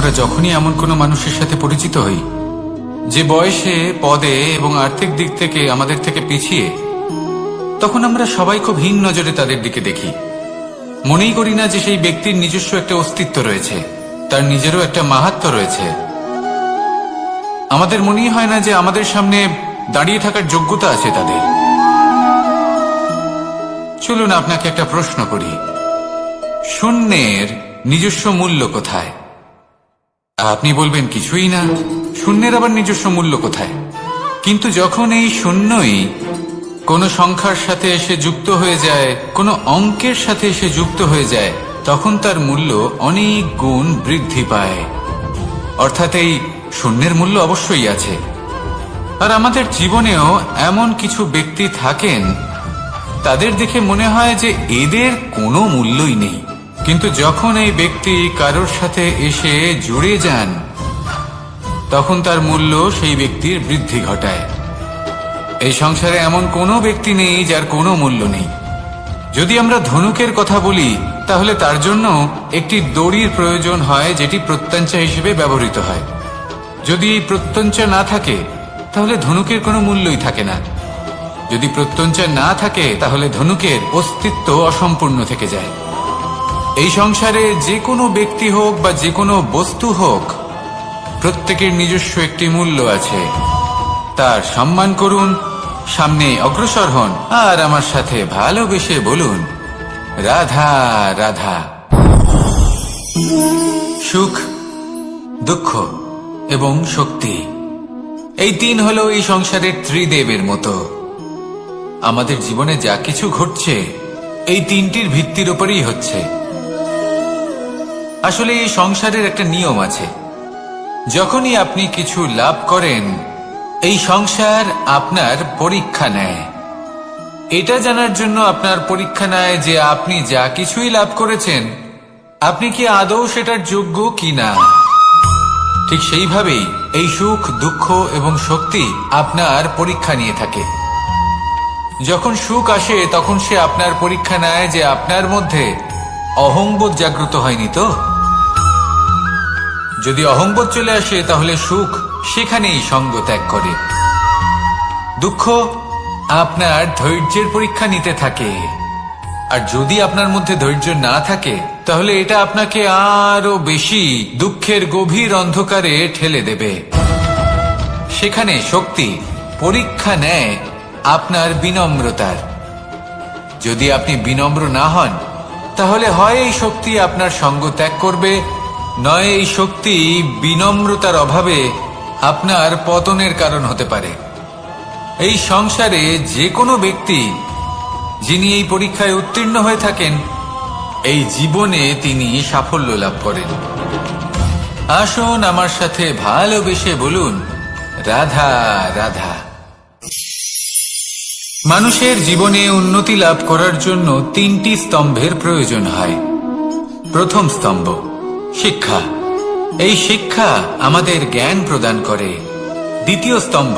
আমরা যখনই এমন কোনো মানুষের সাথে পরিচিত হই যে বয়সে, পদে এবং আর্থিক দিক থেকে আমাদের থেকে পিছিয়ে, তখন আমরা সবাই খুব হীন নজরে তাদের দিকে দেখি। মনেই করি না যে সেই ব্যক্তির নিজস্ব একটা অস্তিত্ব রয়েছে, তার নিজেরও একটা মাহাত্ম্য রয়েছে। আমাদের মনেই হয় না যে আমাদের সামনে দাঁড়িয়ে থাকার যোগ্যতা আছে তাদের। চলুন আপনাকে একটা প্রশ্ন করি, শূন্যের নিজস্ব মূল্য কোথায়? আপনি বলবেন কিছুই না। শূন্যের আবার নিজস্ব মূল্য কোথায়? কিন্তু যখন এই শূন্যই কোনো সংখ্যার সাথে এসে যুক্ত হয়ে যায়, কোনো অঙ্কের সাথে এসে যুক্ত হয়ে যায়, তখন তার মূল্য অনেক গুণ বৃদ্ধি পায়। অর্থাৎ এই শূন্যের মূল্য অবশ্যই আছে। আর আমাদের জীবনেও এমন কিছু ব্যক্তি থাকেন, তাদের দেখে মনে হয় যে এদের কোনো মূল্যই নেই। কিন্তু যখন এই ব্যক্তি কারোর সাথে এসে জুড়ে যান, তখন তার মূল্য সেই ব্যক্তির বৃদ্ধি ঘটায়। এই সংসারে এমন কোনো ব্যক্তি নেই যার কোনো মূল্য নেই। যদি আমরা ধনুকের কথা বলি, তাহলে তার জন্য একটি দড়ির প্রয়োজন হয়, যেটি প্রত্যঞ্চা হিসেবে ব্যবহৃত হয়। যদি এই প্রত্যঞ্চা না থাকে, তাহলে ধনুকের কোনো মূল্যই থাকে না। যদি প্রত্যঞ্চা না থাকে, তাহলে ধনুকের অস্তিত্ব অসম্পূর্ণ থেকে যায়। এই সংসারে যে কোনো ব্যক্তি হোক বা যে কোনো বস্তু হোক, প্রত্যেকের নিজস্ব একটি মূল্য আছে। তার সম্মান করুন, সামনে অগ্রসর হন, আর আমার সাথে ভালোবেসে বলুন, রাধা রাধা। সুখ, দুঃখ এবং শক্তি, এই তিন হলো এই সংসারের ত্রিদেবের মতো। আমাদের জীবনে যা কিছু ঘটছে, এই তিনটির ভিত্তির উপরেই হচ্ছে। আসলে এই সংসারের একটা নিয়ম আছে, যখনই আপনি কিছু লাভ করেন, এই সংসার আপনার পরীক্ষা নেয়। এটা জানার জন্য আপনার পরীক্ষা নেয় যে আপনি যা কিছুই লাভ করেছেন, আপনি কি আদৌ সেটার যোগ্য কিনা। ঠিক সেইভাবেই এই সুখ, দুঃখ এবং শক্তি আপনার পরীক্ষা নিয়ে থাকে। যখন সুখ আসে, তখন সে আপনার পরীক্ষা নেয় যে আপনার মধ্যে অহংবোধ জাগ্রত হয়নি তো। যদি অহংবোধ চলে আসে, তাহলে সুখ সেখানেই সঙ্গ ত্যাগ করে। দুঃখ আপনার ধৈর্যের পরীক্ষা নিতে থাকে, আর যদি আপনার মধ্যে ধৈর্য না থাকে, তাহলে এটা আপনাকে আরো বেশি দুঃখের গভীর অন্ধকারে ঠেলে দেবে। সেখানে শক্তি পরীক্ষা নেয় আপনার বিনম্রতার। যদি আপনি বিনম্র না হন, তাহলে হয় এই শক্তি আপনার সঙ্গ ত্যাগ করবে, নয় এই শক্তি বিনম্রতার অভাবে আপনার পতনের কারণ হতে পারে। এই সংসারে যে কোনো ব্যক্তি যিনি এই পরীক্ষায় উত্তীর্ণ হয়ে থাকেন, এই জীবনে তিনি সাফল্য লাভ করেন। আসুন আমার সাথে ভালোবেসে বলুন, রাধা রাধা। মানুষের জীবনে উন্নতি লাভ করার জন্য তিনটি স্তম্ভের প্রয়োজন হয়। প্রথম স্তম্ভ শিক্ষা। এই শিক্ষা আমাদের জ্ঞান প্রদান করে। দ্বিতীয় স্তম্ভ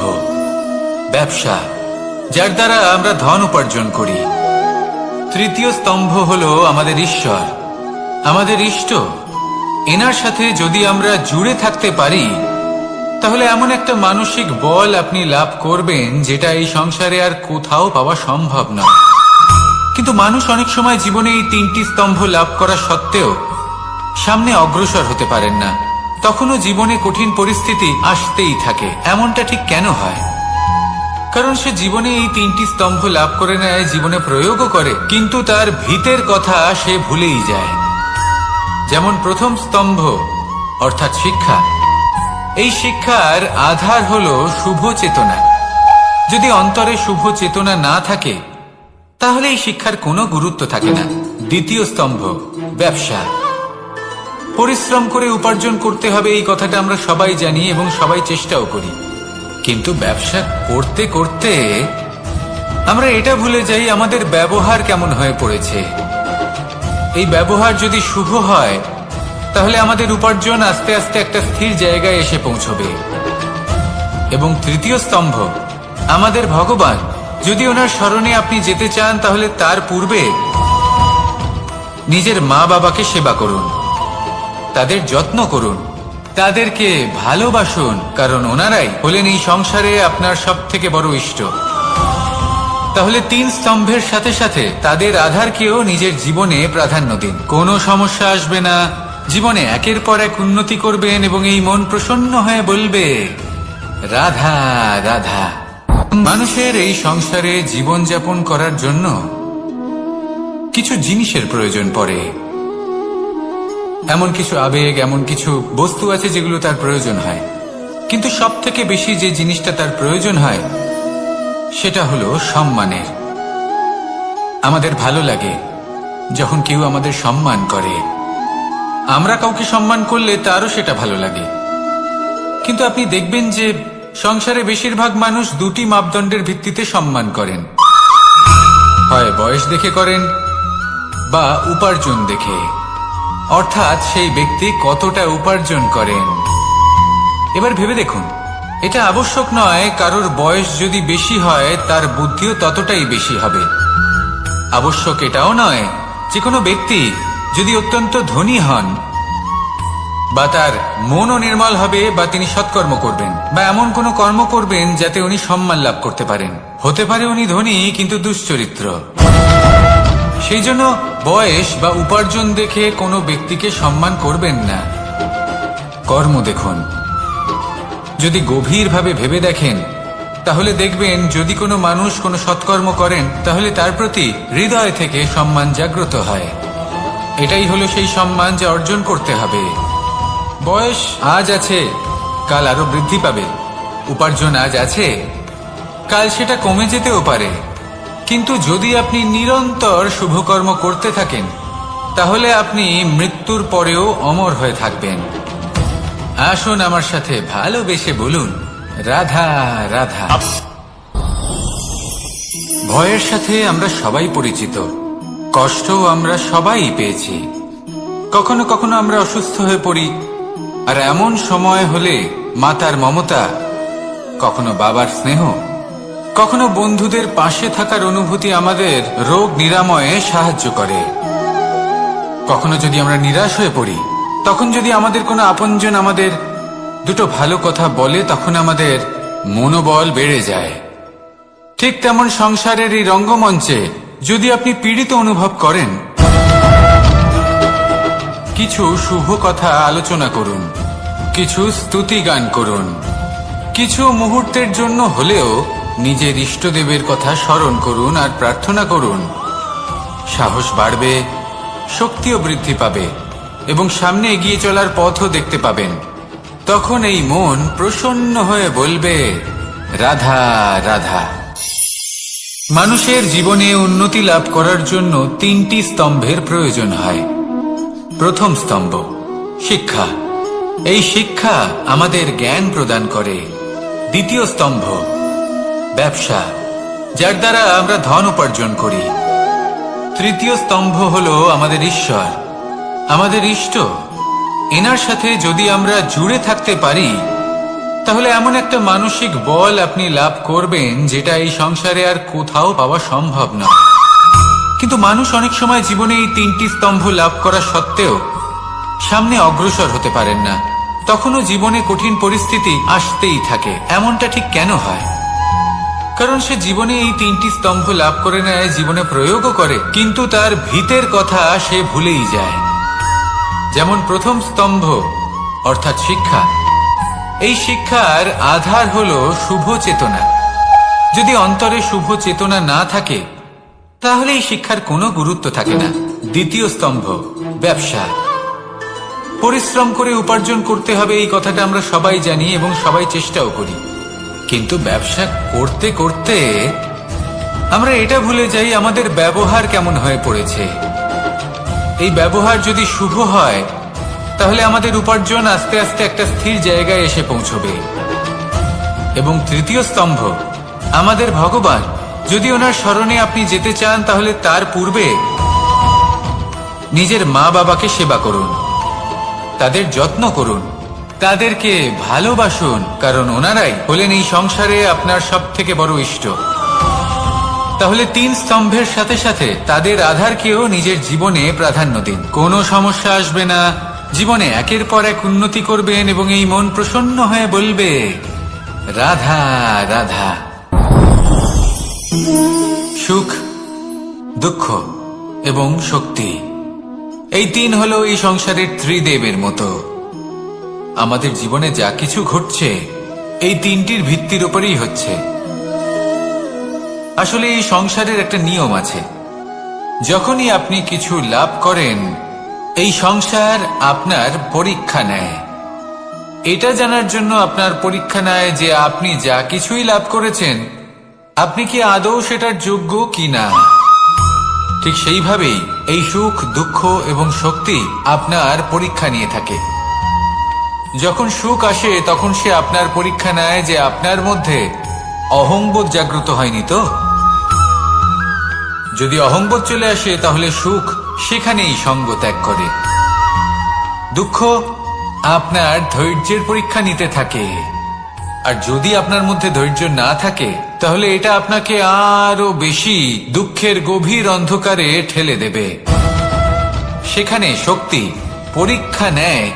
ব্যবসা, যার দ্বারা আমরা ধন উপার্জন করি। তৃতীয় স্তম্ভ হলো আমাদের ঈশ্বর, আমাদের ইষ্ট। এনার সাথে যদি আমরা জুড়ে থাকতে পারি, তাহলে এমন একটা মানসিক বল আপনি লাভ করবেন, যেটা এই সংসারে আর কোথাও পাওয়া সম্ভব নয়। কিন্তু মানুষ অনেক সময় জীবনে এই তিনটি স্তম্ভ লাভ করা সত্ত্বেও সামনে অগ্রসর হতে পারেন না। তখনও জীবনে কঠিন পরিস্থিতি আসতেই থাকে। এমনটা ঠিক কেন হয়? কারণ সে জীবনে এই তিনটি স্তম্ভ লাভ করে নেয়, জীবনে প্রয়োগও করে, কিন্তু তার ভিতের কথা সে ভুলেই যায়। যেমন প্রথম স্তম্ভ অর্থাৎ শিক্ষা। এই শিক্ষার আধার হলো শুভ চেতনা। যদি অন্তরে শুভ চেতনা না থাকে, তাহলে এই শিক্ষার কোনো গুরুত্ব থাকে না। দ্বিতীয় স্তম্ভ ব্যবসা। পরিশ্রম করে উপার্জন করতে হবে, এই কথাটা আমরা সবাই জানি এবং সবাই চেষ্টাও করি। কিন্তু ব্যবসা করতে করতে আমরা এটা ভুলে যাই আমাদের ব্যবহার কেমন হয়ে পড়েছে। এই ব্যবহার যদি শুভ হয়, তাহলে আমাদের উপার্জন আস্তে আস্তে একটা স্থির জায়গায় এসে পৌঁছবে। এবং তৃতীয় স্তম্ভ আমাদের ভগবান। যদি ওনার শরণে আপনি যেতে চান, তাহলে তার পূর্বে নিজের মা বাবাকে সেবা করুন, তাদের যত্ন করুন, তাদেরকে ভালোবাসুন, কারণ ওনারাই হলেন এই সংসারে আপনার সব থেকে বড় ইষ্ট। তাহলে 3 স্তম্ভের সাথে সাথে তাদের আধারকেও নিজের জীবনে প্রাধান্য দিন। কোনো সমস্যা আসবে না, জীবনে একের পর এক উন্নতি করবেন এবং এই মন প্রসন্ন হয়ে বলবে রাধা রাধা। মানুষের এই সংসারে জীবনযাপন করার জন্য কিছু জিনিসের প্রয়োজন পড়ে। এমন কিছু আবেগ, এমন কিছু বস্তু আছে যেগুলো তার প্রয়োজন হয়, কিন্তু সব থেকে বেশি যে জিনিসটা তার প্রয়োজন হয় সেটা হলো সম্মানের। আমাদের ভালো লাগে যখন কেউ আমাদের সম্মান করে, আমরা কাউকে সম্মান করলে তারও সেটা ভালো লাগে। কিন্তু আপনি দেখবেন যে সংসারে বেশিরভাগ মানুষ 2টি মাপদণ্ডের ভিত্তিতে সম্মান করেন, হয় বয়স দেখে করেন বা উপার্জন দেখে, অর্থাৎ সেই ব্যক্তি কতটা উপার্জন করেন। এবার ভেবে দেখুন, এটা আবশ্যক নয় কারোর বয়স যদি বেশি হয় তার বুদ্ধিও ততটাই বেশি হবে। আবশ্যক এটাও নয় যে কোনো ব্যক্তি যদি অত্যন্ত ধনী হন বা তার মনও নির্মল হবে বা তিনি সৎকর্ম করবেন বা এমন কোনো কর্ম করবেন যাতে উনি সম্মান লাভ করতে পারেন। হতে পারে উনি ধনী কিন্তু দুশ্চরিত্র। সেই জন্য বয়স বা উপার্জন দেখে কোনো ব্যক্তিকে সম্মান করবেন না, কর্ম দেখুন। যদি গভীরভাবে ভেবে দেখেন তাহলে দেখবেন যদি কোনো মানুষ কোনো সৎকর্ম করেন তাহলে তার প্রতি হৃদয় থেকে সম্মান জাগ্রত হয়। এটাই হলো সেই সম্মান যা অর্জন করতে হবে। বয়স আজ আছে, কাল আরো বৃদ্ধি পাবে। উপার্জন আজ আছে, কাল সেটা কমে যেতেও পারে। কিন্তু যদি আপনি নিরন্তর শুভকর্ম করতে থাকেন তাহলে আপনি মৃত্যুর পরেও অমর হয়ে থাকবেন। আসুন আমার সাথে ভালোবেসে বলুন রাধা রাধা। ভয়ের সাথে আমরা সবাই পরিচিত, কষ্টও আমরা সবাই পেয়েছি। কখনো কখনো আমরা অসুস্থ হয়ে পড়ি, আর এমন সময় হলে মাতার মমতা, কখনো বাবার স্নেহ, কখনো বন্ধুদের পাশে থাকার অনুভূতি আমাদের রোগ নিরাময়ে সাহায্য করে। কখনো যদি আমরা নিরাশ হয়ে পড়ি, তখন যদি আমাদের কোনো আপনজন আমাদের দুটো ভালো কথা বলে তখন আমাদের মনোবল বেড়ে যায়। ঠিক তেমন সংসারের এই রঙ্গমঞ্চে যদি আপনি পীড়িত অনুভব করেন, কিছু শুভ কথা আলোচনা করুন, কিছু স্তুতি গান করুন, কিছু মুহূর্তের জন্য হলেও নিজের ইষ্টদেবের কথা স্মরণ করুন আর প্রার্থনা করুন। সাহস বাড়বে, শক্তিও বৃদ্ধি পাবে এবং সামনে এগিয়ে চলার পথও দেখতে পাবেন। তখন এই মন প্রসন্ন হয়ে বলবে রাধা রাধা। মানুষের জীবনে উন্নতি লাভ করার জন্য 3টি স্তম্ভের প্রয়োজন হয়। প্রথম স্তম্ভ শিক্ষা। এই শিক্ষা আমাদের জ্ঞান প্রদান করে। দ্বিতীয় স্তম্ভ ব্যবসা, যার দ্বারা আমরা ধন উপার্জন করি। তৃতীয় স্তম্ভ হলো আমাদের ঈশ্বর, আমাদের ইষ্ট। এনার সাথে যদি আমরা জুড়ে থাকতে পারি তাহলে এমন একটা মানসিক বল আপনি লাভ করবেন যেটা এই সংসারে আর কোথাও পাওয়া সম্ভব না। কিন্তু মানুষ অনেক সময় জীবনে এই 3টি স্তম্ভ লাভ করা সত্ত্বেও সামনে অগ্রসর হতে পারেন না। তখনও জীবনে কঠিন পরিস্থিতি আসতেই থাকে। এমনটা ঠিক কেন হয়? কারণ সে জীবনে এই 3টি স্তম্ভ লাভ করে নেয়, জীবনে প্রয়োগও করে, কিন্তু তার ভিতের কথা সে ভুলেই যায়। যেমন প্রথম স্তম্ভ অর্থাৎ শিক্ষা। এই শিক্ষার আধার হলো শুভ চেতনা। যদি অন্তরে শুভ চেতনা না থাকে তাহলে এই শিক্ষার কোনো গুরুত্ব থাকে না। দ্বিতীয় স্তম্ভ ব্যবসা। পরিশ্রম করে উপার্জন করতে হবে, এই কথাটা আমরা সবাই জানি এবং সবাই চেষ্টাও করি। কিন্তু ব্যবসা করতে করতে আমরা এটা ভুলে যাই আমাদের ব্যবহার কেমন হয়ে পড়েছে। এই ব্যবহার যদি শুভ হয় তাহলে আমাদের উপার্জন আস্তে আস্তে একটা স্থির জায়গায় এসে পৌঁছবে। এবং তৃতীয় স্তম্ভ আমাদের ভগবান। যদি ওনার স্মরণে আপনি যেতে চান তাহলে তার পূর্বে নিজের মা বাবাকে সেবা করুন, তাদের যত্ন করুন, তাদেরকে ভালোবাসুন, কারণ ওনারাই হলেন এই সংসারে আপনার সব থেকে বড় ইষ্ট। তাহলে 3 স্তম্ভের সাথে সাথে তাদের আধারকেও নিজের জীবনে প্রাধান্য দিন। কোনো সমস্যা আসবে না, জীবনে একের পর এক উন্নতি করবেন এবং এই মন প্রসন্ন হয়ে বলবে, রাধা রাধা। সুখ, দুঃখ এবং শক্তি, এই তিন হলো এই সংসারের ত্রিদেবের মতো। আমাদের জীবনে যা কিছু ঘটছে এই তিনটির ভিত্তির উপরেই হচ্ছে। আসলে এই সংসারের একটা নিয়ম আছে, যখনই আপনি কিছু লাভ করেন এই সংসার আপনার পরীক্ষা নেয়। এটা জানার জন্য আপনার পরীক্ষা নেয় যে আপনি যা কিছুই লাভ করেছেন আপনি কি আদৌ সেটার যোগ্য কিনা। ঠিক সেইভাবেই এই সুখ, দুঃখ এবং শক্তি আপনার পরীক্ষা নিয়ে থাকে। যখন সুখ আসে তখন সে আপনার পরীক্ষা নেয় যে আপনার মধ্যে অহংবোধ জাগ্রত হয়নি তো। যদি অহংবোধ চলে আসে তাহলে সুখ সেখানেই সঙ্গ ত্যাগ করে। দুঃখ আপনার ধৈর্যের পরীক্ষা নিতে থাকে, আর যদি আপনার মধ্যে ধৈর্য না থাকে তাহলে এটা আপনাকে আরো বেশি দুঃখের গভীর অন্ধকারে ঠেলে দেবে। সেখানে শক্তি পরীক্ষা নেয়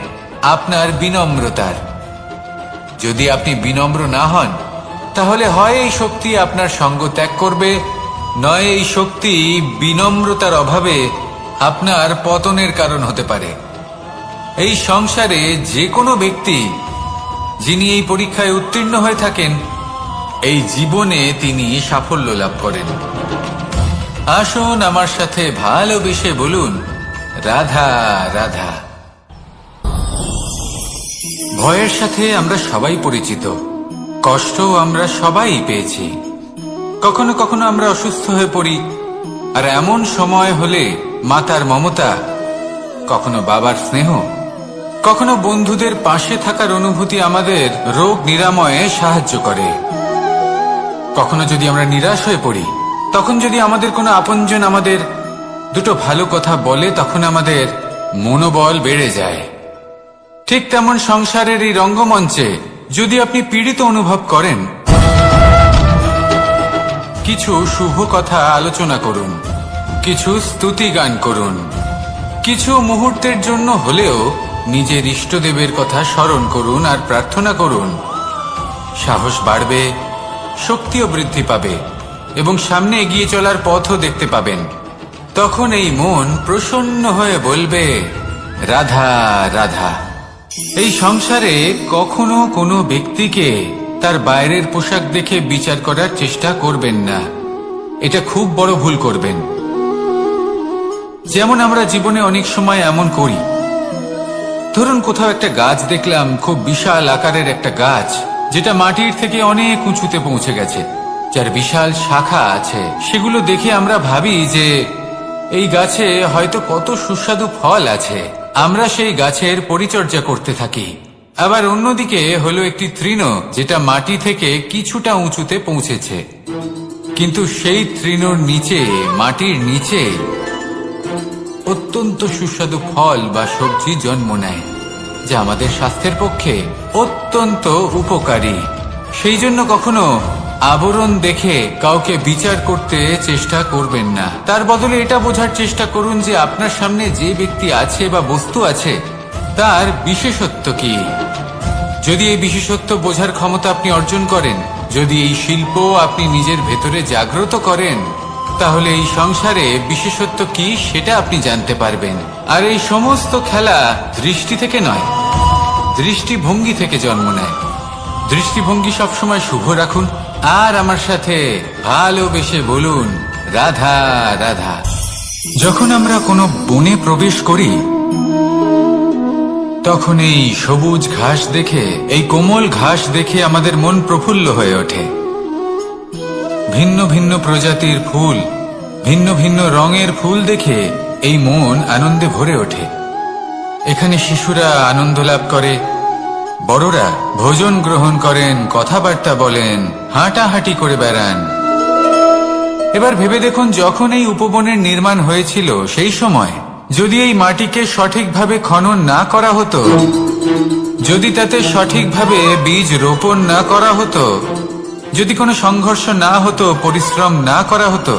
আপনার বিনম্রতার। যদি আপনি বিনম্র না হন তাহলে হয় এই শক্তি আপনার সঙ্গ ত্যাগ করবে, নয় এই শক্তি বিনম্রতার অভাবে আপনার পতনের কারণ হতে পারে। এই সংসারে যে কোনো ব্যক্তি যিনি এই পরীক্ষায় উত্তীর্ণ হয়ে থাকেন এই জীবনে তিনি সাফল্য লাভ করেন। আসুন আমার সাথে ভালোবেসে বলুন, রাধা রাধা। ভয়ের সাথে আমরা সবাই পরিচিত, কষ্ট আমরা সবাই পেয়েছি। কখনো কখনো আমরা অসুস্থ হয়ে পড়ি, আর এমন সময় হলে মাতার মমতা, কখনো বাবার স্নেহ, কখনো বন্ধুদের পাশে থাকার অনুভূতি আমাদের রোগ নিরাময়ে সাহায্য করে। কখনো যদি আমরা নিরাশ হয়ে পড়ি, তখন যদি আমাদের কোনো আপনজন আমাদের দুটো ভালো কথা বলে তখন আমাদের মনোবল বেড়ে যায়। ঠিক তেমন সংসারের এই রঙ্গমঞ্চে যদি আপনি পীড়িত অনুভব করেন, কিছু শুভ কথা আলোচনা করুন, কিছু স্তুতি গান করুন, কিছু মুহূর্তের জন্য হলেও নিজের ইষ্টদেবের কথা স্মরণ করুন আর প্রার্থনা করুন। সাহস বাড়বে, শক্তিও বৃদ্ধি পাবে এবং সামনে এগিয়ে চলার পথও দেখতে পাবেন। তখন এই মন প্রসন্ন হয়ে বলবে, রাধা রাধা। এই সংসারে কখনো কোনো ব্যক্তিকে তার বাইরের পোশাক দেখে বিচার করার চেষ্টা করবেন না, এটা খুব বড় ভুল করবেন। যেমন আমরা জীবনে অনেক সময় এমন করি, ধরুন কোথাও একটা গাছ দেখলাম, খুব বিশাল আকারের একটা গাছ, যেটা মাটির থেকে অনেক উঁচুতে পৌঁছে গেছে, যার বিশাল শাখা আছে। সেগুলো দেখে আমরা ভাবি যে এই গাছে হয়তো কত সুস্বাদু ফল আছে, আমরা সেই গাছের পরিচর্যা করতে থাকি। আবার অন্যদিকে হলো একটি তৃণ, যেটা মাটি থেকে কিছুটা উঁচুতে পৌঁছেছে, কিন্তু সেই তৃণর নিচে, মাটির নিচে অত্যন্ত সুস্বাদু ফল বা সবজি জন্ম নেয়, যা আমাদের স্বাস্থ্যের পক্ষে অত্যন্ত উপকারী। সেই জন্য কখনো আবরণ দেখে কাউকে বিচার করতে চেষ্টা করবেন না। তার বদলে এটা বোঝার চেষ্টা করুন যে আপনার সামনে যে ব্যক্তি আছে বা বস্তু আছে তার বিশেষত্ব কি। যদি এই বিশেষত্ব বোঝার ক্ষমতা আপনি অর্জন করেন, যদি এই শিল্প আপনি নিজের ভেতরে জাগ্রত করেন, তাহলে এই সংসারে বিশেষত্ব কি সেটা আপনি জানতে পারবেন। আর এই সমস্ত খেলা দৃষ্টি থেকে নয়, দৃষ্টিভঙ্গি থেকে জন্ম নেয়। দৃষ্টিভঙ্গি সবসময় শুভ রাখুন আর আমার সাথে ভালোবেসে বলুন, রাধা রাধা। যখন আমরা কোনো বনে প্রবেশ করি তখন এই সবুজ ঘাস দেখে, এই কোমল ঘাস দেখে আমাদের মন প্রফুল্ল হয়ে ওঠে। ভিন্ন ভিন্ন প্রজাতির ফুল, ভিন্ন ভিন্ন রঙের ফুল দেখে এই মন আনন্দে ভরে ওঠে। এখানে শিশুরা আনন্দ লাভ করে, বড়রা ভোজন গ্রহণ করেন, কথাবার্তা বলেন, হাঁটাহাঁটি করে বেড়ান। এবার ভেবে দেখুন, যখন এই উপবনের নির্মাণ হয়েছিল সেই সময় যদি এই মাটিকে সঠিকভাবে খনন না করা হতো, যদি তাতে সঠিকভাবে বীজ রোপণ না করা হতো, যদি কোনো সংঘর্ষ না হতো, পরিশ্রম না করা হতো,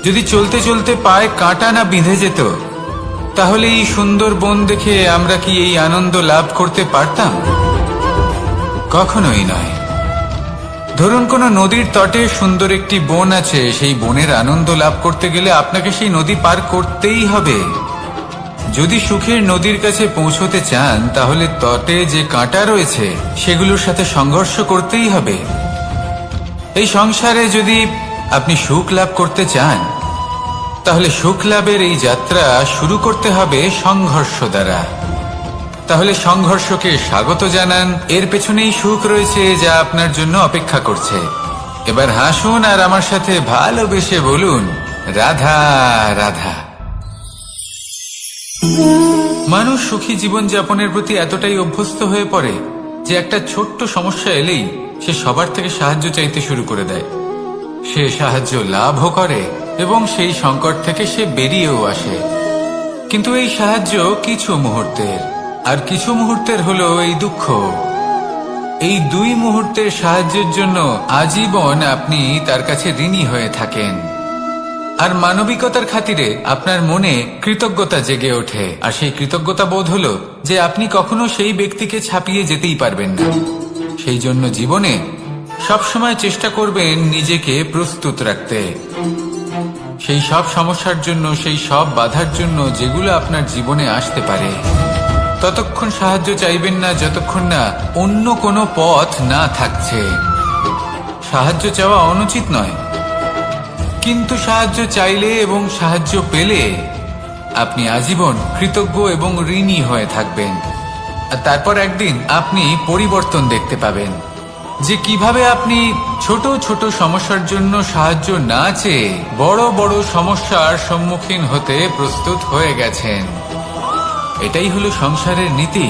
যদি চলতে চলতে পায়ে কাঁটা না বিঁধে যেত, তাহলে এই সুন্দর বন দেখে আমরা কি এই আনন্দ লাভ করতে পারতাম? কখনোই নয়। ধরুন কোনো নদীর তটে সুন্দর একটি বন আছে, সেই বনের আনন্দ লাভ করতে গেলে আপনাকে সেই নদী পার করতেই হবে। যদি সুখের নদীর কাছে পৌঁছতে চান তাহলে তটে যে কাঁটা রয়েছে সেগুলোর সাথে সংঘর্ষ করতেই হবে। এই সংসারে যদি আপনি সুখ লাভ করতে চান তাহলে সুখ লাভের এই যাত্রা শুরু করতে হবে সংঘর্ষ দ্বারা। তাহলে সংঘর্ষকে স্বাগত জানান, এর পেছনেই সুখ রয়েছে যা আপনার জন্য অপেক্ষা করছে। এবার হাসুন আর আমার সাথে ভালোবেসে বলুন, রাধা রাধা। মানুষ সুখী জীবন যাপনের প্রতি এতটাই অভ্যস্ত হয়ে পড়ে যে একটা ছোট্ট সমস্যা এলেই সে সবার থেকে সাহায্য চাইতে শুরু করে দেয়। সে সাহায্য লাভও করে এবং সেই সংকট থেকে সে বেরিয়েও আসে। কিন্তু এই সাহায্য কিছু মুহূর্তের, আর কিছু মুহূর্তের হলো এই দুঃখ। এই দুই মুহূর্তের সাহায্যের জন্য আজীবন আপনি তার কাছে ঋণী হয়ে থাকেন। আর মানবিকতার খাতিরে আপনার মনে কৃতজ্ঞতা জেগে ওঠে, আর সেই কৃতজ্ঞতা বোধ হলো যে আপনি কখনো সেই ব্যক্তিকে ছাপিয়ে যেতেই পারবেন না। সেই জন্য জীবনে সবসময় চেষ্টা করবেন নিজেকে প্রস্তুত রাখতে সেই সব সমস্যার জন্য, সেই সব বাধার জন্য যেগুলো আপনার জীবনে আসতে পারে। ততক্ষণ সাহায্য চাইবেন না যতক্ষণ না অন্য কোনো পথ না থাকছে। সাহায্য চাওয়া অনুচিত নয়, কিন্তু সাহায্য চাইলে এবং সাহায্য পেলে আপনি আজীবন কৃতজ্ঞ এবং ঋণী হয়ে থাকবেন। আর তারপর একদিন আপনি পরিবর্তন দেখতে পাবেন যে কিভাবে আপনি ছোট ছোট সমস্যার জন্য সাহায্য না চেয়ে বড় বড় সমস্যার সম্মুখীন হতে প্রস্তুত হয়ে গেছেন। এটাই হলো সংসারের নীতি।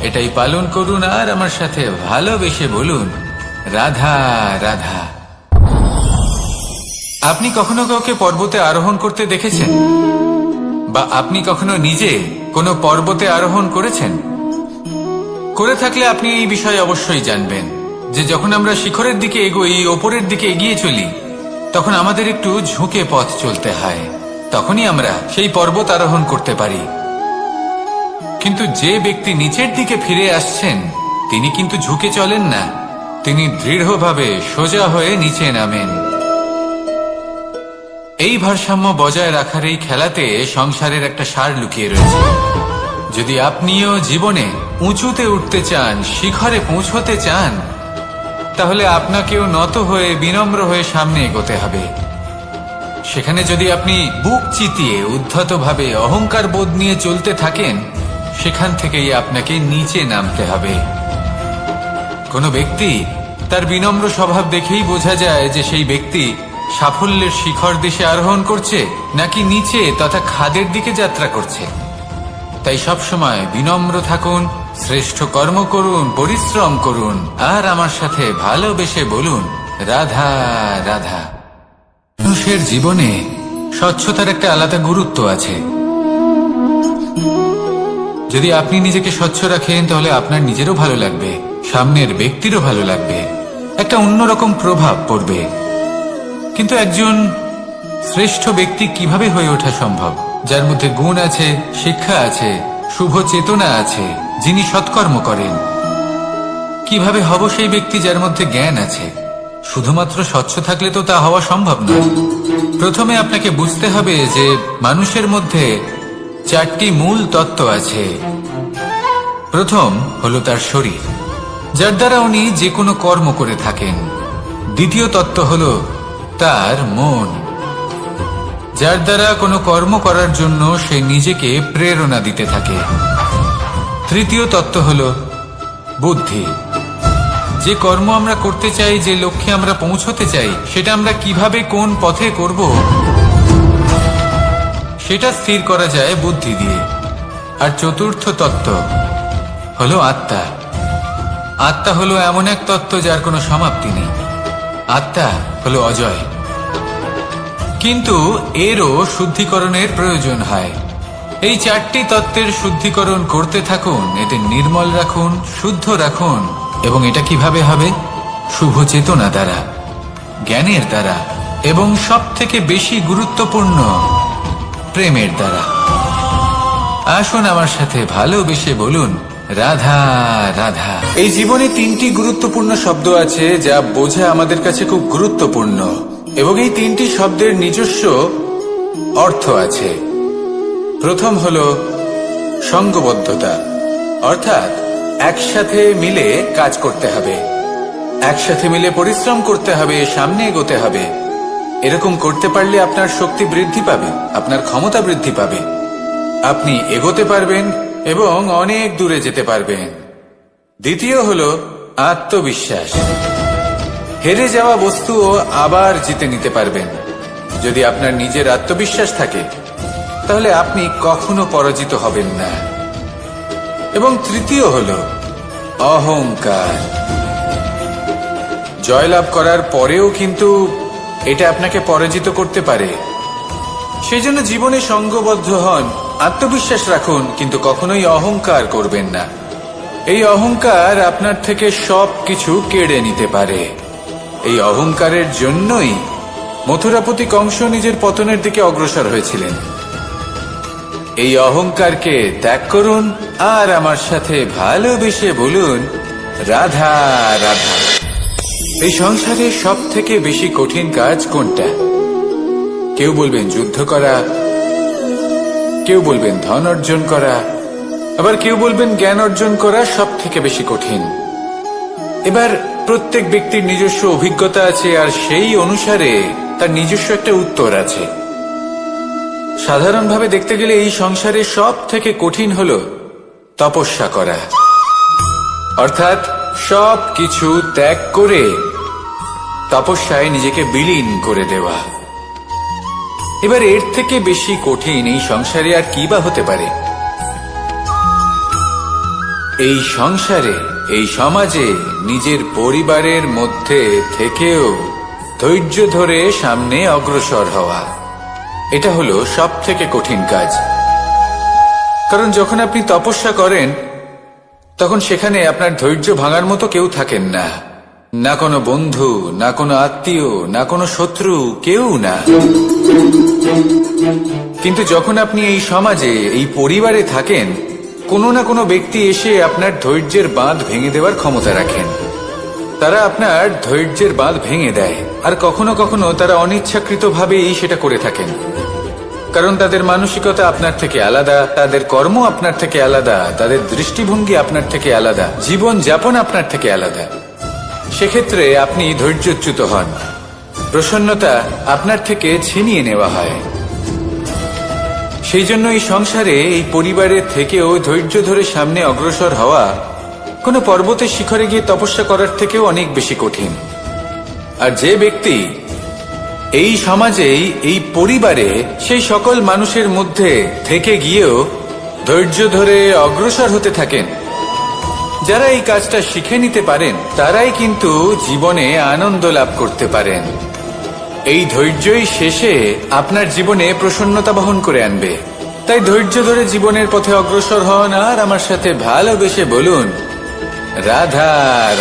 এটাই পালন করুন আর আমার সাথে ভালোবেসে বলুন, রাধা রাধা। আপনি কখনো কাউকে পর্বতে আরোহণ করতে দেখেছেন? বা আপনি কখনো নিজে কোনো পর্বতে আরোহণ করেছেন? করে থাকলে আপনি এই বিষয়ে অবশ্যই জানবেন যে যখন আমরা শিখরের দিকে এগোই, ওপরের দিকে এগিয়ে চলি, তখন আমাদের একটু ঝুঁকে পথ চলতে হয়। তখনই আমরা সেই পর্বত আরোহণ করতে পারি। কিন্তু যে ব্যক্তি নিচের দিকে ফিরে আসছেন তিনি কিন্তু ঝুঁকে চলেন না, তিনি দৃঢ়ভাবে সোজা হয়ে নিচে নামেন। এই ভারসাম্য বজায় রাখার এই খেলাতে সংসারের একটা সার লুকিয়ে রয়েছে। যদি আপনিও জীবনে উঁচুতে উঠতে চান, শিখরে পৌঁছতে চান, তাহলে আপনাকেও নত হয়ে বিনম্র হয়ে সামনে এগোতে হবে। সেখানে যদি আপনি বুক চিতিয়ে উদ্ধতভাবে অহংকার বোধ নিয়ে চলতে থাকেন, সেখান থেকেই আপনাকে নিচে নামতে হবে। কোনো ব্যক্তি তার বিনম্র স্বভাব দেখেই বোঝা যায় যে সেই ব্যক্তি সাফল্যের শিখর দেশে আরোহণ করছে নাকি নিচে তথা খাদের দিকে যাত্রা করছে। তাই সবসময় বিনম্র থাকুন, শ্রেষ্ঠ কর্ম করুন, পরিশ্রম করুন আর আমার সাথে ভালোবেসে বলুন, রাধা রাধা। মানুষের জীবনে স্বচ্ছতার একটা আলাদা গুরুত্ব আছে। যদি আপনি নিজেকে স্বচ্ছ রাখেন তাহলে আপনার নিজেরও ভালো লাগবে, সামনের ব্যক্তিরও ভালো লাগবে, একটা অন্যরকম প্রভাব পড়বে। কিন্তু একজন শ্রেষ্ঠ ব্যক্তি কিভাবে হয়ে ওঠা সম্ভব? যার মধ্যে গুণ আছে, শিক্ষা আছে, শুভ চেতনা আছে, যিনি সৎকর্ম করেন। কিভাবে হব সেই ব্যক্তি যার মধ্যে জ্ঞান আছে? শুধুমাত্র স্বচ্ছ থাকলে তো তা হওয়া সম্ভব নয়। প্রথমে আপনাকে বুঝতে হবে যে মানুষের মধ্যে চারটি মূল তত্ত্ব আছে। প্রথম হলো তার শরীর, যার দ্বারা উনি যে কোনো কর্ম করে থাকেন। দ্বিতীয় তত্ত্ব হলো তার মন, যার দ্বারা কোনো কর্ম করার জন্য সে নিজেকে প্রেরণা দিতে থাকে। তৃতীয় তত্ত্ব হলো বুদ্ধি, যে কর্ম আমরা করতে চাই, যে লক্ষ্যে আমরা পৌঁছতে চাই, সেটা আমরা কিভাবে কোন পথে করব সেটা স্থির করা যায় বুদ্ধি দিয়ে। আর চতুর্থ তত্ত্ব হলো আত্মা। আত্মা হলো এমন এক তত্ত্ব যার কোনো সমাপ্তি নেই। আত্মা হলো অজয়, কিন্তু এরও শুদ্ধিকরণের প্রয়োজন হয়। এই চারটি তত্ত্বের শুদ্ধিকরণ করতে থাকুন, এতে নির্মল রাখুন, শুদ্ধ রাখুন। এবং এটা কিভাবে হবে? শুভ চেতনা দ্বারা, জ্ঞানের দ্বারা, এবং সব থেকে বেশি গুরুত্বপূর্ণ প্রেমের দ্বারা। আসুন আমার সাথে ভালোবেসে বলুন, রাধা রাধা। এই জীবনে তিনটি গুরুত্বপূর্ণ শব্দ আছে যা বোঝা আমাদের কাছে খুব গুরুত্বপূর্ণ, এবং এই তিনটি শব্দের নিজস্ব অর্থ আছে। প্রথম হলো সঙ্গবদ্ধতা, অর্থাৎ একসাথে মিলে কাজ করতে হবে, একসাথে মিলে পরিশ্রম করতে হবে, সামনে এগোতে হবে। এরকম করতে পারলে আপনার শক্তি বৃদ্ধি পাবে, আপনার ক্ষমতা বৃদ্ধি পাবে, আপনি এগোতে পারবেন এবং অনেক দূরে যেতে পারবেন। দ্বিতীয় হলো আত্মবিশ্বাস। হেরে যাওয়া বস্তুও আবার জিতে নিতে পারবেন। যদি আপনার নিজের আত্মবিশ্বাস থাকে তাহলে আপনি কখনো পরাজিত হবেন না। এবং তৃতীয় হলো অহংকার। জয়লাভ করার পরেও কিন্তু এটা আপনাকে পরাজিত করতে পারে। সেই জন্য জীবনে সঙ্গবদ্ধ হন, আত্মবিশ্বাস রাখুন, কিন্তু কখনোই অহংকার করবেন না। এই অহংকার আপনার থেকে সবকিছু কেড়ে নিতে পারে। এই অহংকারের জন্যই মথুরাপতি কংস নিজের পতনের দিকে অগ্রসর হয়েছিলেন। এই অহংকারকে ত্যাগ করুন আর আমার সাথে ভালোবেসে বলুন, রাধা রাধা। এই সংসারে সব থেকে বেশি কঠিন কাজ কোনটা? কেউ বলবেন যুদ্ধ করা, কেউ বলবেন ধন অর্জন করা, আবার কেউ বলবেন জ্ঞান অর্জন করা সব থেকে বেশি কঠিন। এবার প্রত্যেক ব্যক্তির নিজস্ব অভিজ্ঞতা আছে আর সেই অনুসারে তার নিজস্ব একটা উত্তর আছে। সাধারণভাবে দেখতে গেলে এই সংসারে সব থেকে কঠিন হলো তপস্যা করা, অর্থাৎ সব কিছু ত্যাগ করে তপস্যায় নিজেকে বিলীন করে দেওয়া। এবার এর থেকে বেশি কঠিন এই সংসারে আর কি বা হতে পারে? এই সংসারে, এই সমাজে, নিজের পরিবারের মধ্যে থেকেও ধৈর্য ধরে সামনে অগ্রসর হওয়া, এটা হলো সব থেকে কঠিন কাজ। কারণ যখন আপনি তপস্যা করেন তখন সেখানে আপনার ধৈর্য ভাঙার মতো কেউ থাকেন না, না কোনো বন্ধু, না কোনো আত্মীয়, না কোনো শত্রু, কেউ না। কিন্তু যখন আপনি এই সমাজে, এই পরিবারে থাকেন, কোনো না কোনো ব্যক্তি এসে আপনার ধৈর্যের বাঁধ ভেঙে দেওয়ার ক্ষমতা রাখেন। তারা আপনার ধৈর্যের বাঁধ ভেঙে দেয়, আর কখনো কখনো তারা অনিচ্ছাকৃতভাবেই সেটা করে থাকেন। কারণ তাদের মানসিকতা আপনার থেকে আলাদা, তাদের কর্ম আপনার থেকে আলাদা, তাদের দৃষ্টিভঙ্গি আপনার থেকে আলাদা, জীবন যাপন আপনার থেকে আলাদা। সেক্ষেত্রে আপনি ধৈর্যচ্যুত হন, প্রসন্নতা আপনার থেকে ছিনিয়ে নেওয়া হয়। সেই জন্য এই সংসারে, এই পরিবারের থেকেও ধৈর্য ধরে সামনে অগ্রসর হওয়া কোনো পর্বতের শিখরে গিয়ে তপস্যা করার থেকেও অনেক বেশি কঠিন। আর যে ব্যক্তি এই সমাজেই, এই পরিবারে, সেই সকল মানুষের মধ্যে থেকে গিয়েও ধৈর্য ধরে অগ্রসর হতে থাকেন, যারা এই কাজটা শিখে নিতে পারেন, তারাই কিন্তু জীবনে আনন্দ লাভ করতে পারেন। এই ধৈর্যই শেষে আপনার জীবনে প্রসন্নতা বহন করে আনবে। তাই ধৈর্য ধরে জীবনের পথে অগ্রসর হন আর আমার সাথে ভালোবেসে বলুন, রাধা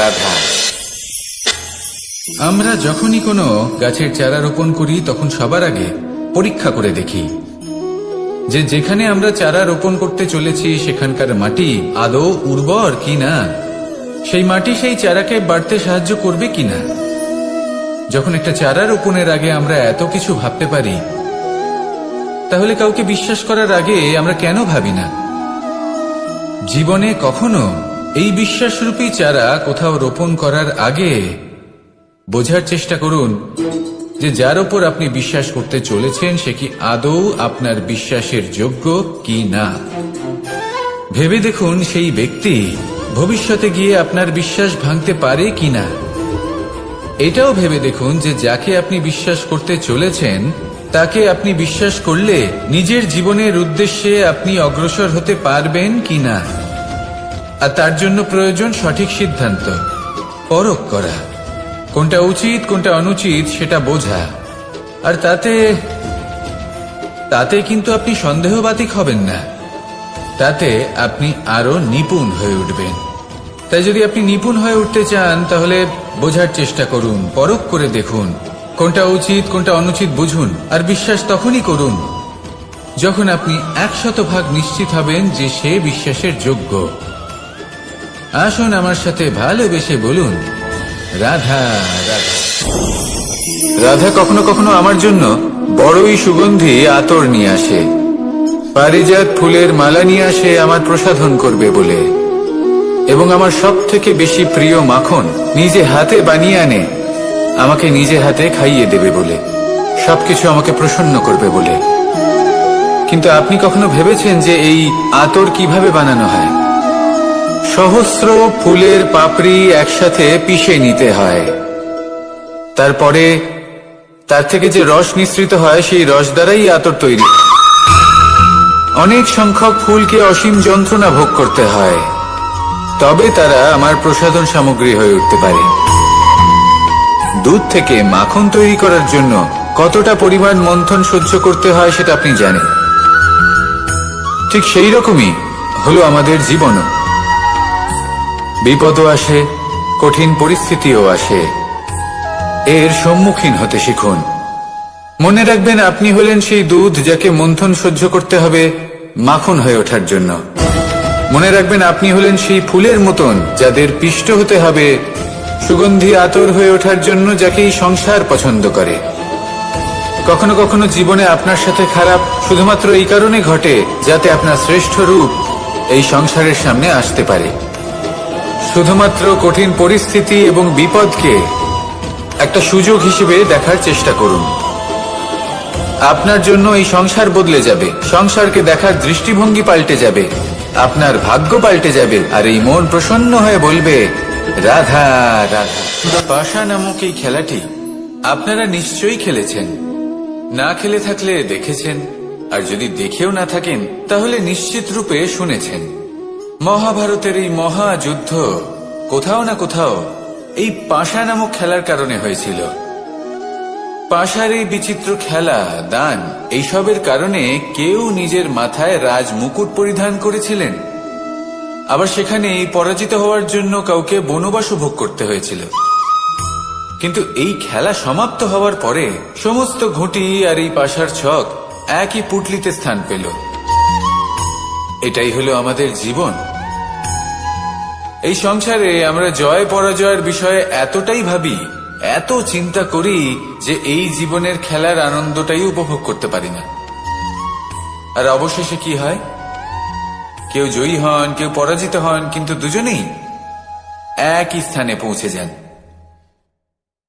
রাধা। আমরা যখনই কোনো গাছের চারা রোপণ করি তখন সবার আগে পরীক্ষা করে দেখি যে যেখানে আমরা চারা রোপণ করতে চলেছি সেখানকার মাটি আদৌ উর্বর কিনা, সেই মাটি সেই চারাকে বাড়তে সাহায্য করবে কিনা। যখন একটা চারা রোপণের আগে আমরা এত কিছু ভাবতে পারি, তাহলে কাউকে বিশ্বাস করার আগে আমরা কেন ভাবি না? জীবনে কখনো এই বিশ্বাসরূপী চারা কোথাও রোপণ করার আগে বোঝার চেষ্টা করুন যে যার উপর আপনি বিশ্বাস করতে চলেছেন সে কি আদৌ আপনার বিশ্বাসের যোগ্য কি না। ভেবে দেখুন সেই ব্যক্তি ভবিষ্যতে গিয়ে আপনার বিশ্বাস ভাঙতে পারে কিনা। এটাও ভেবে দেখুন যে যাকে আপনি বিশ্বাস করতে চলেছেন তাকে আপনি বিশ্বাস করলে নিজের জীবনের উদ্দেশ্যে আপনি অগ্রসর হতে পারবেন কিনা। আর তার জন্য প্রয়োজন সঠিক সিদ্ধান্ত, পরখ করা, কোনটা উচিত কোনটা অনুচিত সেটা বোঝা। আর তাতে কিন্তু আপনি সন্দেহবাতিক হবেন না, তাতে আপনি আরো নিপুণ হয়ে উঠবেন। তাই যদি আপনি নিপুণ হয়ে উঠতে চান তাহলে বোঝার চেষ্টা করুন, পরখ করে দেখুন, কোনটা উচিত কোনটা অনুচিত বুঝুন, আর বিশ্বাস তখনই করুন যখন আপনি 100% নিশ্চিত হবেন যে সে বিশ্বাসের যোগ্য। আসুন আমার সাথে ভালোবেসে বলুন, রাধা রাধা। রাধা কখনো কখনো আমার জন্য বড়ই সুগন্ধি আতর নিয়ে আসে, পারিজাত ফুলের মালা নিয়ে আসে আমার প্রসাধন করবে বলে, এবং আমার সব থেকে বেশি প্রিয় মাখন নিজে হাতে বানিয়ে আনে আমাকে নিজে হাতে খাইয়ে দেবে বলে, সবকিছু আমাকে প্রসন্ন করবে বলে। কিন্তু আপনি কখনো ভেবেছেন যে এই আতর কিভাবে বানানো হয়? সহস্র ফুলের পাপড়ি একসাথে পিষে নিতে হয়, তারপরে তার থেকে যে রস নিঃসৃত হয় সেই রস দ্বারাই আতর তৈরি। অনেক সংখ্যক ফুলকে অসীম যন্ত্রণা ভোগ করতে হয়, তবে তারা আমার প্রসাধন সামগ্রী হয়ে উঠতে পারে। দুধ থেকে মাখন তৈরি করার জন্য কতটা পরিমাণ মন্থন সহ্য করতে হয় সেটা আপনি জানেন। ঠিক সেই রকমই হলো আমাদের জীবনও। বিপদও আসে, কঠিন পরিস্থিতিও আসে, এর সম্মুখীন হতে শিখুন। মনে রাখবেন, আপনি হলেন সেই দুধ যাকে মন্থন সহ্য করতে হবে মাখন হয়ে ওঠার জন্য। মনে রাখবেন, আপনি হলেন সেই ফুলের মতন যাদের পিষ্ট হতে হবে সুগন্ধি আতর হয়ে ওঠার জন্য, যাকে এই সংসার পছন্দ করে। কখনো কখনো জীবনে আপনার সাথে খারাপ শুধুমাত্র এই কারণে ঘটে যাতে আপনার শ্রেষ্ঠ রূপ এই সংসারের সামনে আসতে পারে। শুধুমাত্র কঠিন পরিস্থিতি এবং বিপদকে একটা সুযোগ হিসেবে দেখার চেষ্টা করুন। আপনার জন্য এই সংসার বদলে যাবে, সংসারকে দেখার দৃষ্টিভঙ্গি পাল্টে যাবে, আপনার ভাগ্য পাল্টে যাবে, আর এই মন প্রসন্ন হয়ে বলবে, রাধা রাধা। পাশা নামক এই খেলাটি আপনারা নিশ্চয়ই খেলেছেন, না খেলে থাকলে দেখেছেন, আর যদি দেখেও না থাকেন তাহলে নিশ্চিত রূপে শুনেছেন। মহাভারতের এই মহাযুদ্ধ কোথাও না কোথাও এই পাশা নামক খেলার কারণে হয়েছিল। পাশার এই বিচিত্র খেলা, দান, এইসবের কারণে কেউ নিজের মাথায় রাজ মুকুট পরিধান করেছিলেন, আবার সেখানে পরাজিত হওয়ার জন্য কাউকে বনবাসও ভোগ করতে হয়েছিল। কিন্তু এই খেলা সমাপ্ত হওয়ার পরে সমস্ত ঘুঁটি আর এই পাশার ছক একই পুটলিতে স্থান পেল। এটাই হলো আমাদের জীবন। এই সংসারে আমরা জয় পরাজয়ের বিষয়ে এতটাই ভাবি, এত চিন্তা করি যে এই জীবনের খেলার আনন্দটাই উপভোগ করতে পারি না। আর অবশেষে কি হয়? কেউ জয়ী হন, কেউ পরাজিত হন, কিন্তু দুজনেই একই স্থানে পৌঁছে যান।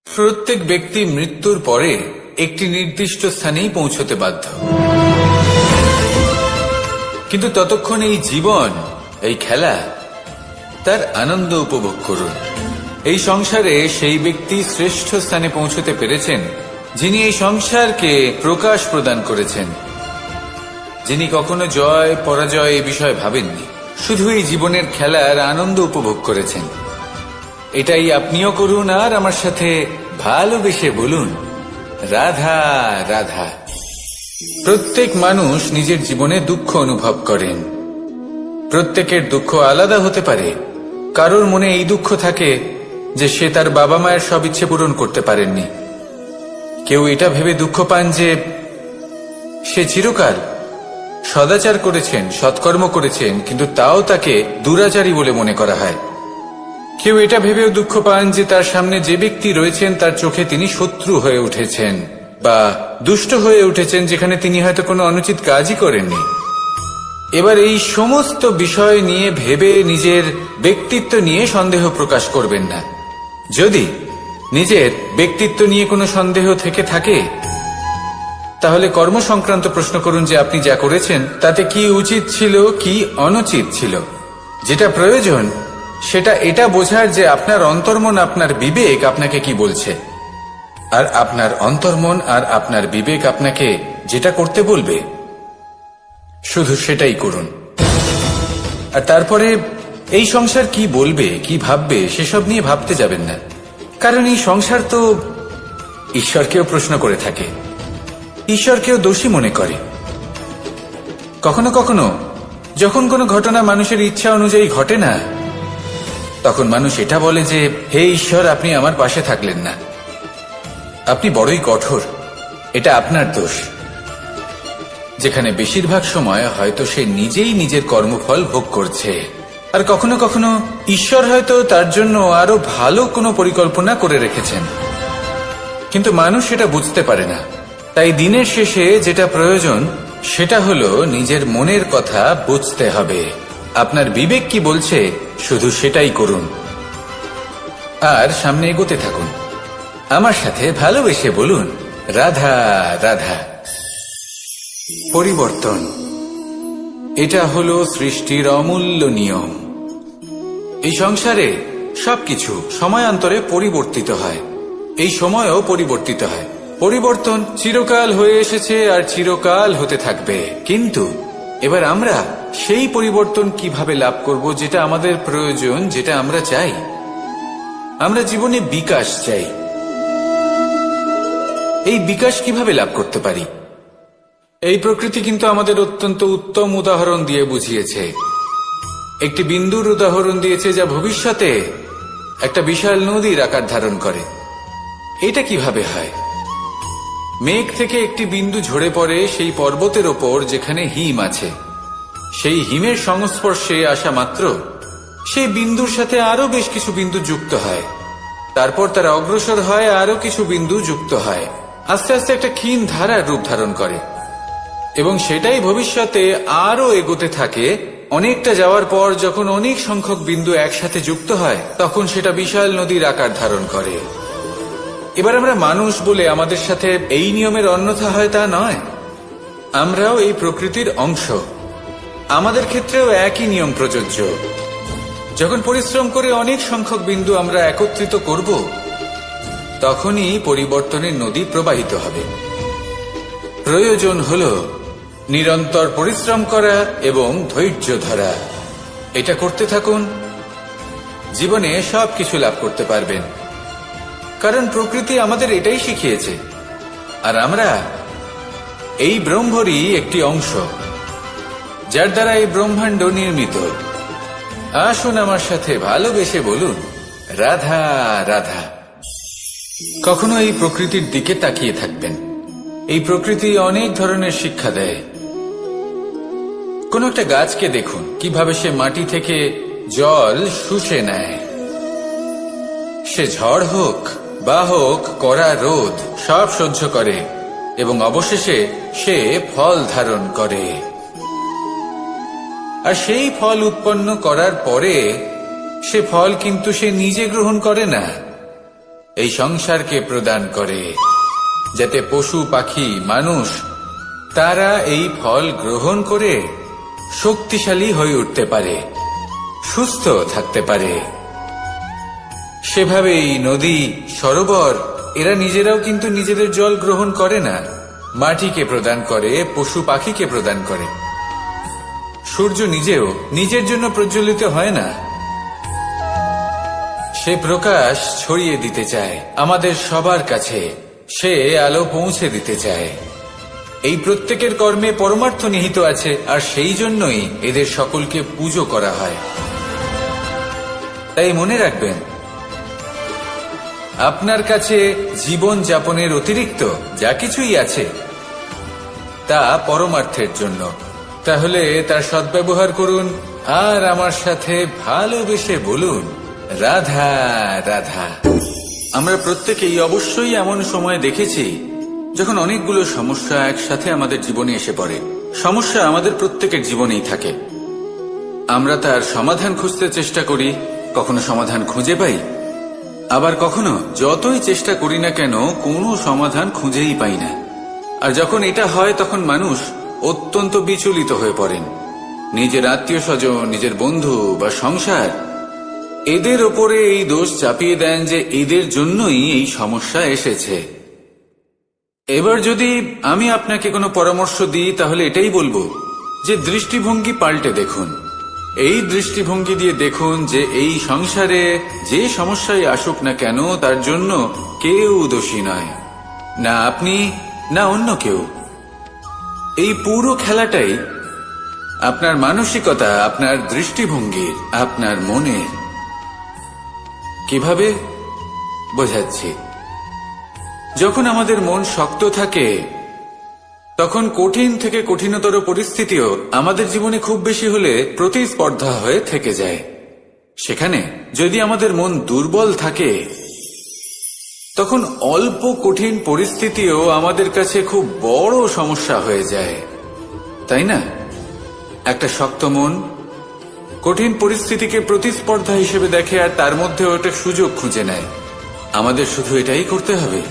প্রত্যেক ব্যক্তি মৃত্যুর পরে একটি নির্দিষ্ট স্থানেই পৌঁছতে বাধ্য, কিন্তু ততক্ষণ এই জীবন, এই খেলা, তার আনন্দ উপভোগ করুন। এই সংসারে সেই ব্যক্তি শ্রেষ্ঠ স্থানে পৌঁছতে পেরেছেন যিনি এই সংসারকে প্রকাশ প্রদান করেছেন, যিনি কখনো জয় পরাজয় এ বিষয়ে ভাবেননি, শুধু এই জীবনের খেলার আনন্দ উপভোগ করেছেন। এটাই আপনিও করুন, আর আমার সাথে ভালোবেসে বলুন, রাধা রাধা। প্রত্যেক মানুষ নিজের জীবনে দুঃখ অনুভব করেন। প্রত্যেকের দুঃখ আলাদা হতে পারে। কারোর মনে এই দুঃখ থাকে যে সে তার বাবা মায়ের সব ইচ্ছে পূরণ করতে পারেননি। কেউ এটা ভেবে দুঃখ পান যে সে চিরকাল সদাচার করেছেন, সৎকর্ম করেছেন, কিন্তু তাও তাকে দুরাচারী বলে মনে করা হয়। কেউ এটা ভেবেও দুঃখ পান যে তার সামনে যে ব্যক্তি রয়েছেন তার চোখে তিনি শত্রু হয়ে উঠেছেন বা দুষ্ট হয়ে উঠেছেন, যেখানে তিনি হয়তো কোনো অনুচিত কাজই করেননি। এবার এই সমস্ত বিষয় নিয়ে ভেবে নিজের ব্যক্তিত্ব নিয়ে সন্দেহ প্রকাশ করবেন না। যদি নিজের ব্যক্তিত্ব নিয়ে কোনো সন্দেহ থেকে থাকে তাহলে কর্ম সংক্রান্ত প্রশ্ন করুন যে আপনি যা করেছেন তাতে কি উচিত ছিল, কি অনুচিত ছিল। যেটা প্রয়োজন সেটা এটা বোঝার যে আপনার অন্তর্মন, আপনার বিবেক আপনাকে কি বলছে, আর আপনার অন্তর্মন আর আপনার বিবেক আপনাকে যেটা করতে বলবে শুধু সেটাই করুন। আর তারপরে এই সংসার কি বলবে, কি ভাববে সেসব নিয়ে ভাবতে যাবেন না, কারণ এই সংসার তো ঈশ্বরকেও প্রশ্ন করে থাকে, ঈশ্বরকেও দোষী মনে করে। কখনো কখনো যখন কোনো ঘটনা মানুষের ইচ্ছা অনুযায়ী ঘটে না, তখন মানুষ এটা বলে যে হে ঈশ্বর, আপনি আমার পাশে থাকলেন না, আপনি বড়ই কঠোর, এটা আপনার দোষ। যেখানে বেশিরভাগ সময় হয়তো সে নিজেই নিজের কর্মফল ভোগ করছে, আর কখনো কখনো ঈশ্বর হয়তো তার জন্য আরো ভালো কোনো পরিকল্পনা করে রেখেছেন, কিন্তু মানুষ সেটা বুঝতে পারে না। তাই দিনের শেষে যেটা প্রয়োজন সেটা হলো নিজের মনের কথা বুঝতে হবে। আপনার বিবেক কি বলছে শুধু সেটাই করুন, আর সামনে এগোতে থাকুন। আমার সাথে ভালোবেসে বলুন, রাধা রাধা। পরিবর্তন, এটা হলো সৃষ্টির অমূল্য নিয়ম। এই সংসারে সবকিছু সময়ান্তরে পরিবর্তিত হয়, এই সময়ও পরিবর্তিত হয়। পরিবর্তন চিরকাল হয়ে এসেছে আর চিরকাল হতে থাকবে, কিন্তু এবার আমরা সেই পরিবর্তন কিভাবে লাভ করব যেটা আমাদের প্রয়োজন, যেটা আমরা চাই। আমরা জীবনে বিকাশ চাই। এই বিকাশ কিভাবে লাভ করতে পারি? এই প্রকৃতি কিন্তু আমাদের অত্যন্ত উত্তম উদাহরণ দিয়ে বুঝিয়েছে। একটি বিন্দুর উদাহরণ দিয়েছে যা ভবিষ্যতে একটা বিশাল নদীর আকার ধারণ করে। এটা কিভাবে হয়? মেঘ থেকে একটি বিন্দু ঝরে পড়ে সেই পর্বতের ওপর যেখানে হিম আছে। সেই হিমের সংস্পর্শে আসা মাত্র সেই বিন্দুর সাথে আরো বেশ কিছু বিন্দু যুক্ত হয়, তারপর তারা অগ্রসর হয়, আরো কিছু বিন্দু যুক্ত হয়, আস্তে আস্তে একটা ক্ষীণ ধারার রূপ ধারণ করে, এবং সেটাই ভবিষ্যতে আরো এগোতে থাকে। অনেকটা যাওয়ার পর যখন অনেক সংখ্যক বিন্দু একসাথে যুক্ত হয়, তখন সেটা বিশাল নদীর আকার ধারণ করে। এবার আমরা মানুষ বলে আমাদের সাথে এই নিয়মের অন্যথা হয় তা নয়। আমরাও এই প্রকৃতির অংশ, আমাদের ক্ষেত্রেও একই নিয়ম প্রযোজ্য। যখন পরিশ্রম করে অনেক সংখ্যক বিন্দু আমরা একত্রিত করব, তখনই পরিবর্তনের নদী প্রবাহিত হবে। প্রয়োজন হল নিরন্তর পরিশ্রম করা এবং ধৈর্য ধরা। এটা করতে থাকুন, জীবনে সবকিছু লাভ করতে পারবেন, কারণ প্রকৃতি আমাদের এটাই শিখিয়েছে, আর আমরা এই ব্রহ্মরই একটি অংশ, যার দ্বারা এই ব্রহ্মাণ্ড নির্মিত। আসুন আমার সাথে ভালোবেসে বলুন, রাধা রাধা। কখনো এই প্রকৃতির দিকে তাকিয়ে থাকবেন। এই প্রকৃতি অনেক ধরনের শিক্ষা দেয়। কোন একটা গাছকে দেখুন কিভাবে সে মাটি থেকে জল শুষে নেয়। সে ঝড় হোক বা হোক কড়া রোদ সব সহ্য করে, এবং অবশেষে সে ফল ধারণ করে। আর সেই ফল উৎপন্ন করার পরে সে ফল কিন্তু সে নিজে গ্রহণ করে না, এই সংসারকে প্রদান করে, যাতে পশু পাখি মানুষ তারা এই ফল গ্রহণ করে শক্তিশালী হয়ে উঠতে পারে, সুস্থ থাকতে পারে। সেভাবেই নদী, সরোবর এরা নিজেরাও কিন্তু নিজেদের জল গ্রহণ করে না, মাটিকে প্রদান করে, পশু পাখিকে প্রদান করে। সূর্য নিজেও নিজের জন্য প্রজ্বলিত হয় না, সে প্রকাশ ছড়িয়ে দিতে চায় আমাদের সবার কাছে, সে আলো পৌঁছে দিতে চায়। এই প্রত্যেকের কর্মে পরমার্থ নিহিত আছে, আর সেই জন্যই এদের সকলকে পুজো করা হয়। তাই মনে রাখবেন, আপনার কাছে জীবন যাপনের অতিরিক্ত যা কিছুই আছে তা পরমার্থের জন্য। তাহলে তার সদ্ব্যবহার করুন, আর আমার সাথে ভালোবেসে বলুন, রাধা রাধা। আমরা প্রত্যেকেই অবশ্যই এমন সময় দেখেছি যখন অনেকগুলো সমস্যা একসাথে আমাদের জীবনে এসে পড়ে। সমস্যা আমাদের প্রত্যেকের জীবনেই থাকে, আমরা তার সমাধান খুঁজতে চেষ্টা করি, কখনো সমাধান খুঁজে পাই, আবার কখনো যতই চেষ্টা করি না কেন কোনো সমাধান খুঁজেই পাই না। আর যখন এটা হয় তখন মানুষ অত্যন্ত বিচলিত হয়ে পড়েন। নিজের আত্মীয় স্বজন, নিজের বন্ধু বা সংসার এদের ওপরে এই দোষ চাপিয়ে দেন যে এদের জন্যই এই সমস্যা এসেছে। এবার যদি আমি আপনাকে কোনো পরামর্শ দিই তাহলে এটাই বলবো যে দৃষ্টিভঙ্গি পাল্টে দেখুন। এই দৃষ্টিভঙ্গি দিয়ে দেখুন যে এই সংসারে যে সমস্যাই আসুক না কেন তার জন্য কেউ দোষী নয়, না আপনি না অন্য কেউ। এই পুরো খেলাটাই আপনার মানসিকতা, আপনার দৃষ্টিভঙ্গির, আপনার মনের। কিভাবে বোঝাচ্ছি? যখন আমাদের মন শক্ত থাকে তখন কঠিন থেকে কঠিনতর পরিস্থিতিও আমাদের জীবনে খুব বেশি হলে প্রতিস্পর্ধা হয়ে থেকে যায়। সেখানে যদি আমাদের মন দুর্বল থাকে, তখন অল্প কঠিন পরিস্থিতিও আমাদের কাছে খুব বড় সমস্যা হয়ে যায়, তাই না? একটা শক্ত মন কঠিন পরিস্থিতিকে প্রতিস্পর্ধা হিসেবে দেখে আর তার মধ্যে ওটা সুযোগ খুঁজে নেয়। আমাদের শুধু এটাই করতে হবে।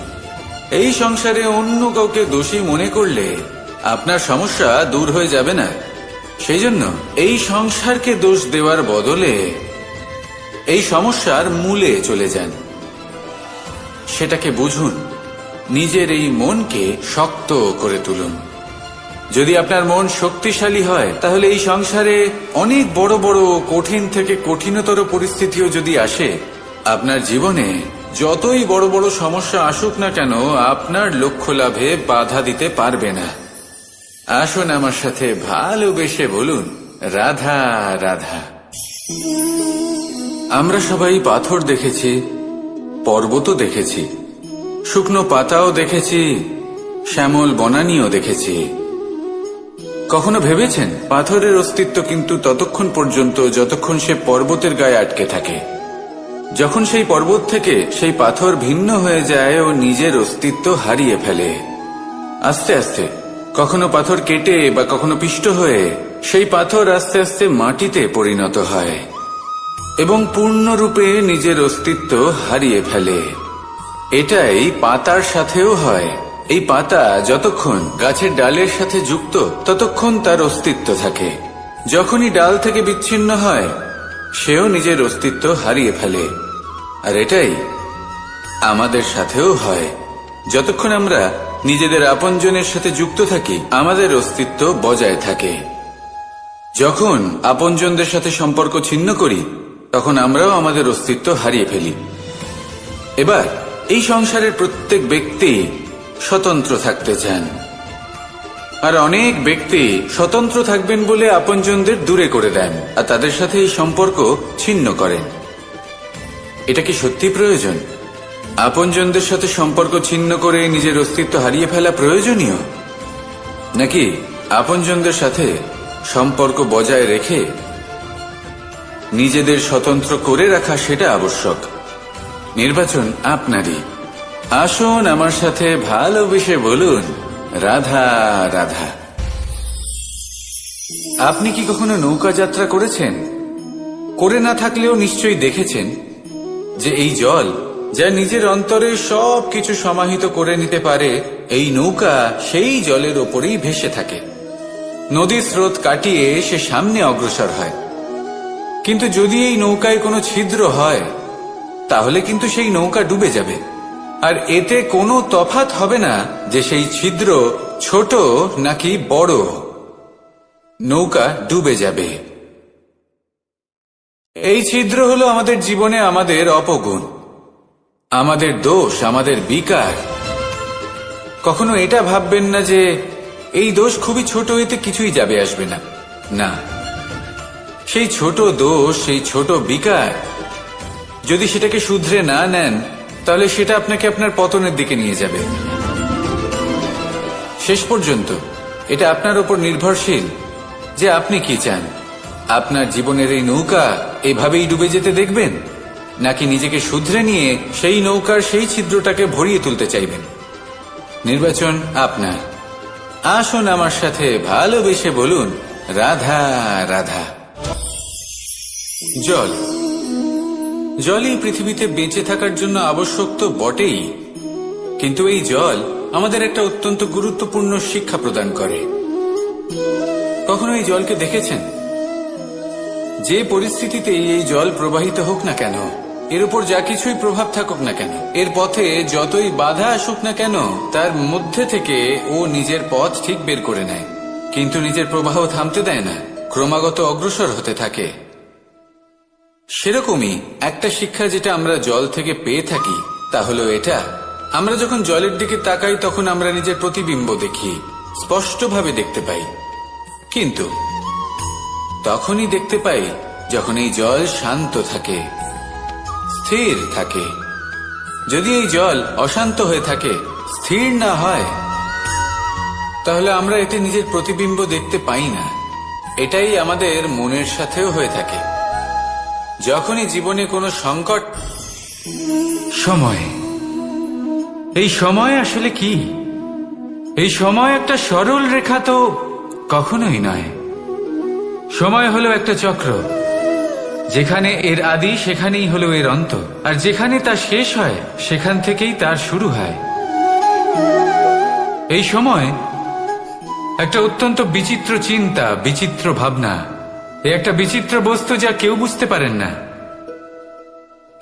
এই সংসারে অন্য কাউকে দোষী মনে করলে আপনার সমস্যা দূর হয়ে যাবে না। সেই জন্য এই সংসারকে দোষ দেওয়ার বদলে এই সমস্যার মূলে চলে যান, সেটাকে বুঝুন, নিজের এই মনকে শক্ত করে তুলুন। যদি আপনার মন শক্তিশালী হয়, তাহলে এই সংসারে অনেক বড় বড় কঠিন থেকে কঠিনতর পরিস্থিতিও যদি আসে, আপনার জীবনে যতই বড় বড় সমস্যা আসুক না কেন, আপনার লক্ষ্য লাভে বাধা দিতে পারবে না। আসুন আমার সাথে ভালোবেসে বলুন, রাধা রাধা। আমরা সবাই পাথর দেখেছি, পর্বতও দেখেছি, শুকনো পাতাও দেখেছি, শ্যামল বনানীও দেখেছি। কখনো ভেবেছেন পাথরের অস্তিত্ব কিন্তু ততক্ষণ পর্যন্ত যতক্ষণ সে পর্বতের গায়ে আটকে থাকে। যখন সেই পর্বত থেকে সেই পাথর ভিন্ন হয়ে যায় ও নিজের অস্তিত্ব হারিয়ে ফেলে, আস্তে আস্তে কখনো পাথর কেটে বা কখনো পিষ্ট হয়ে সেই পাথর আস্তে আস্তে মাটিতে পরিণত হয় এবং পূর্ণরূপে নিজের অস্তিত্ব হারিয়ে ফেলে। এটাই পাতার সাথেও হয়। এই পাতা যতক্ষণ গাছের ডালের সাথে যুক্ত ততক্ষণ তার অস্তিত্ব থাকে। যখনই ডাল থেকে বিচ্ছিন্ন হয়, সেও নিজের অস্তিত্ব হারিয়ে ফেলে। আর এটাই আমাদের সাথেও হয়। যতক্ষণ আমরা নিজেদের আপনজনের সাথে যুক্ত থাকি, আমাদের অস্তিত্ব বজায় থাকে। যখন আপনজনদের সাথে সম্পর্ক ছিন্ন করি, তখন আমরাও আমাদের অস্তিত্ব হারিয়ে ফেলি। এবার এই সংসারের প্রত্যেক ব্যক্তি স্বতন্ত্র থাকতে চান, আর অনেক ব্যক্তি স্বতন্ত্র থাকবেন বলে আপনজনদের দূরে করে দেন আর তাদের সাথে এই সম্পর্ক ছিন্ন করেন। এটা কি সত্যি প্রয়োজন? আপনজনদের সাথে সম্পর্ক ছিন্ন করে নিজের অস্তিত্ব হারিয়ে ফেলা প্রয়োজনীয়, নাকি আপনজনদের সাথে সম্পর্ক বজায় রেখে নিজেদের স্বতন্ত্র করে রাখা সেটা আবশ্যক? নির্বাচন আপনারই। আসুন আমার সাথে ভালোবেসে বলুন, রাধা রাধা। আপনি কি কখনো নৌকা যাত্রা করেছেন? করে না থাকলেও নিশ্চয়ই দেখেছেন যে এই জল যা নিজের অন্তরে সব কিছু সমাহিত করে নিতে পারে, এই নৌকা সেই জলের ওপরেই ভেসে থাকে। নদীর স্রোত কাটিয়ে সে সামনে অগ্রসর হয়। কিন্তু যদি এই নৌকায় কোনো ছিদ্র হয়, তাহলে কিন্তু সেই নৌকা ডুবে যাবে। আর এতে কোনো তফাৎ হবে না যে সেই ছিদ্র ছোট নাকি বড়, নৌকা ডুবে যাবে। এই ছিদ্র হলো আমাদের জীবনে আমাদের অপগুণ, আমাদের দোষ, আমাদের বিকার। কখনো এটা ভাববেন না যে এই দোষ খুবই ছোট, এতে কিছুই যাবে আসবে না। না, সেই ছোট দোষ, সেই ছোট বিকার যদি সেটাকে শুধরে না নেন, তাহলে সেটা আপনাকে আপনার পতনের দিকে নিয়ে যাবে। শেষ পর্যন্ত এটা আপনার উপর নির্ভরশীল যে আপনি কি চান। আপনার জীবনের এই নৌকা এভাবেই ডুবে যেতে দেখবেন, নাকি নিজেকে শুধরে নিয়ে সেই নৌকার সেই ছিদ্রটাকে ভরিয়ে তুলতে চাইবেন? নির্বাচন আপনার। আসুন আমার সাথে ভালোবেসে বলুন, রাধা রাধা। জল, জলই পৃথিবীতে বেঁচে থাকার জন্য আবশ্যক তো বটেই, কিন্তু এই জল আমাদের একটা অত্যন্ত গুরুত্বপূর্ণ শিক্ষা প্রদান করে। কখনো এই জলকে দেখেছেন? যে পরিস্থিতিতেই এই জল প্রবাহিত হোক না কেন, এর উপর যা কিছুই প্রভাব থাকুক না কেন, এর পথে যতই বাধা আসুক না কেন, তার মধ্যে থেকে ও নিজের পথ ঠিক বের করে নেয়, কিন্তু নিজের প্রবাহ থামতে দেয় না, ক্রমাগত অগ্রসর হতে থাকে। সেরকমই একটা শিক্ষা যেটা আমরা জল থেকে পেয়ে থাকি, তা হলো এটা: আমরা যখন জলের দিকে তাকাই, তখন আমরা নিজের প্রতিবিম্ব দেখি, স্পষ্টভাবে দেখতে পাই। কিন্তু তখনই দেখতে পাই যখন এই জল শান্ত থাকে, স্থির থাকে। যদি এই জল অশান্ত হয়ে থাকে, স্থির না হয়, তাহলে আমরা এতে নিজের প্রতিবিম্ব দেখতে পাই না। এটাই আমাদের মনের সাথেও হয়ে থাকে। যখনই জীবনে কোনো সংকট, সময়, এই সময় আসলে কি? এই সময় একটা সরল রেখা তো কখনোই নয়। সময় হলো একটা চক্র, যেখানে এর আদি সেখানেই হলো এর অন্ত, আর যেখানে তা শেষ হয় সেখান থেকেই তার শুরু হয়। এই সময় একটা অত্যন্ত বিচিত্র চিন্তা, বিচিত্র ভাবনা, একটা বিচিত্র বস্তু যা কেউ বুঝতে পারেন না।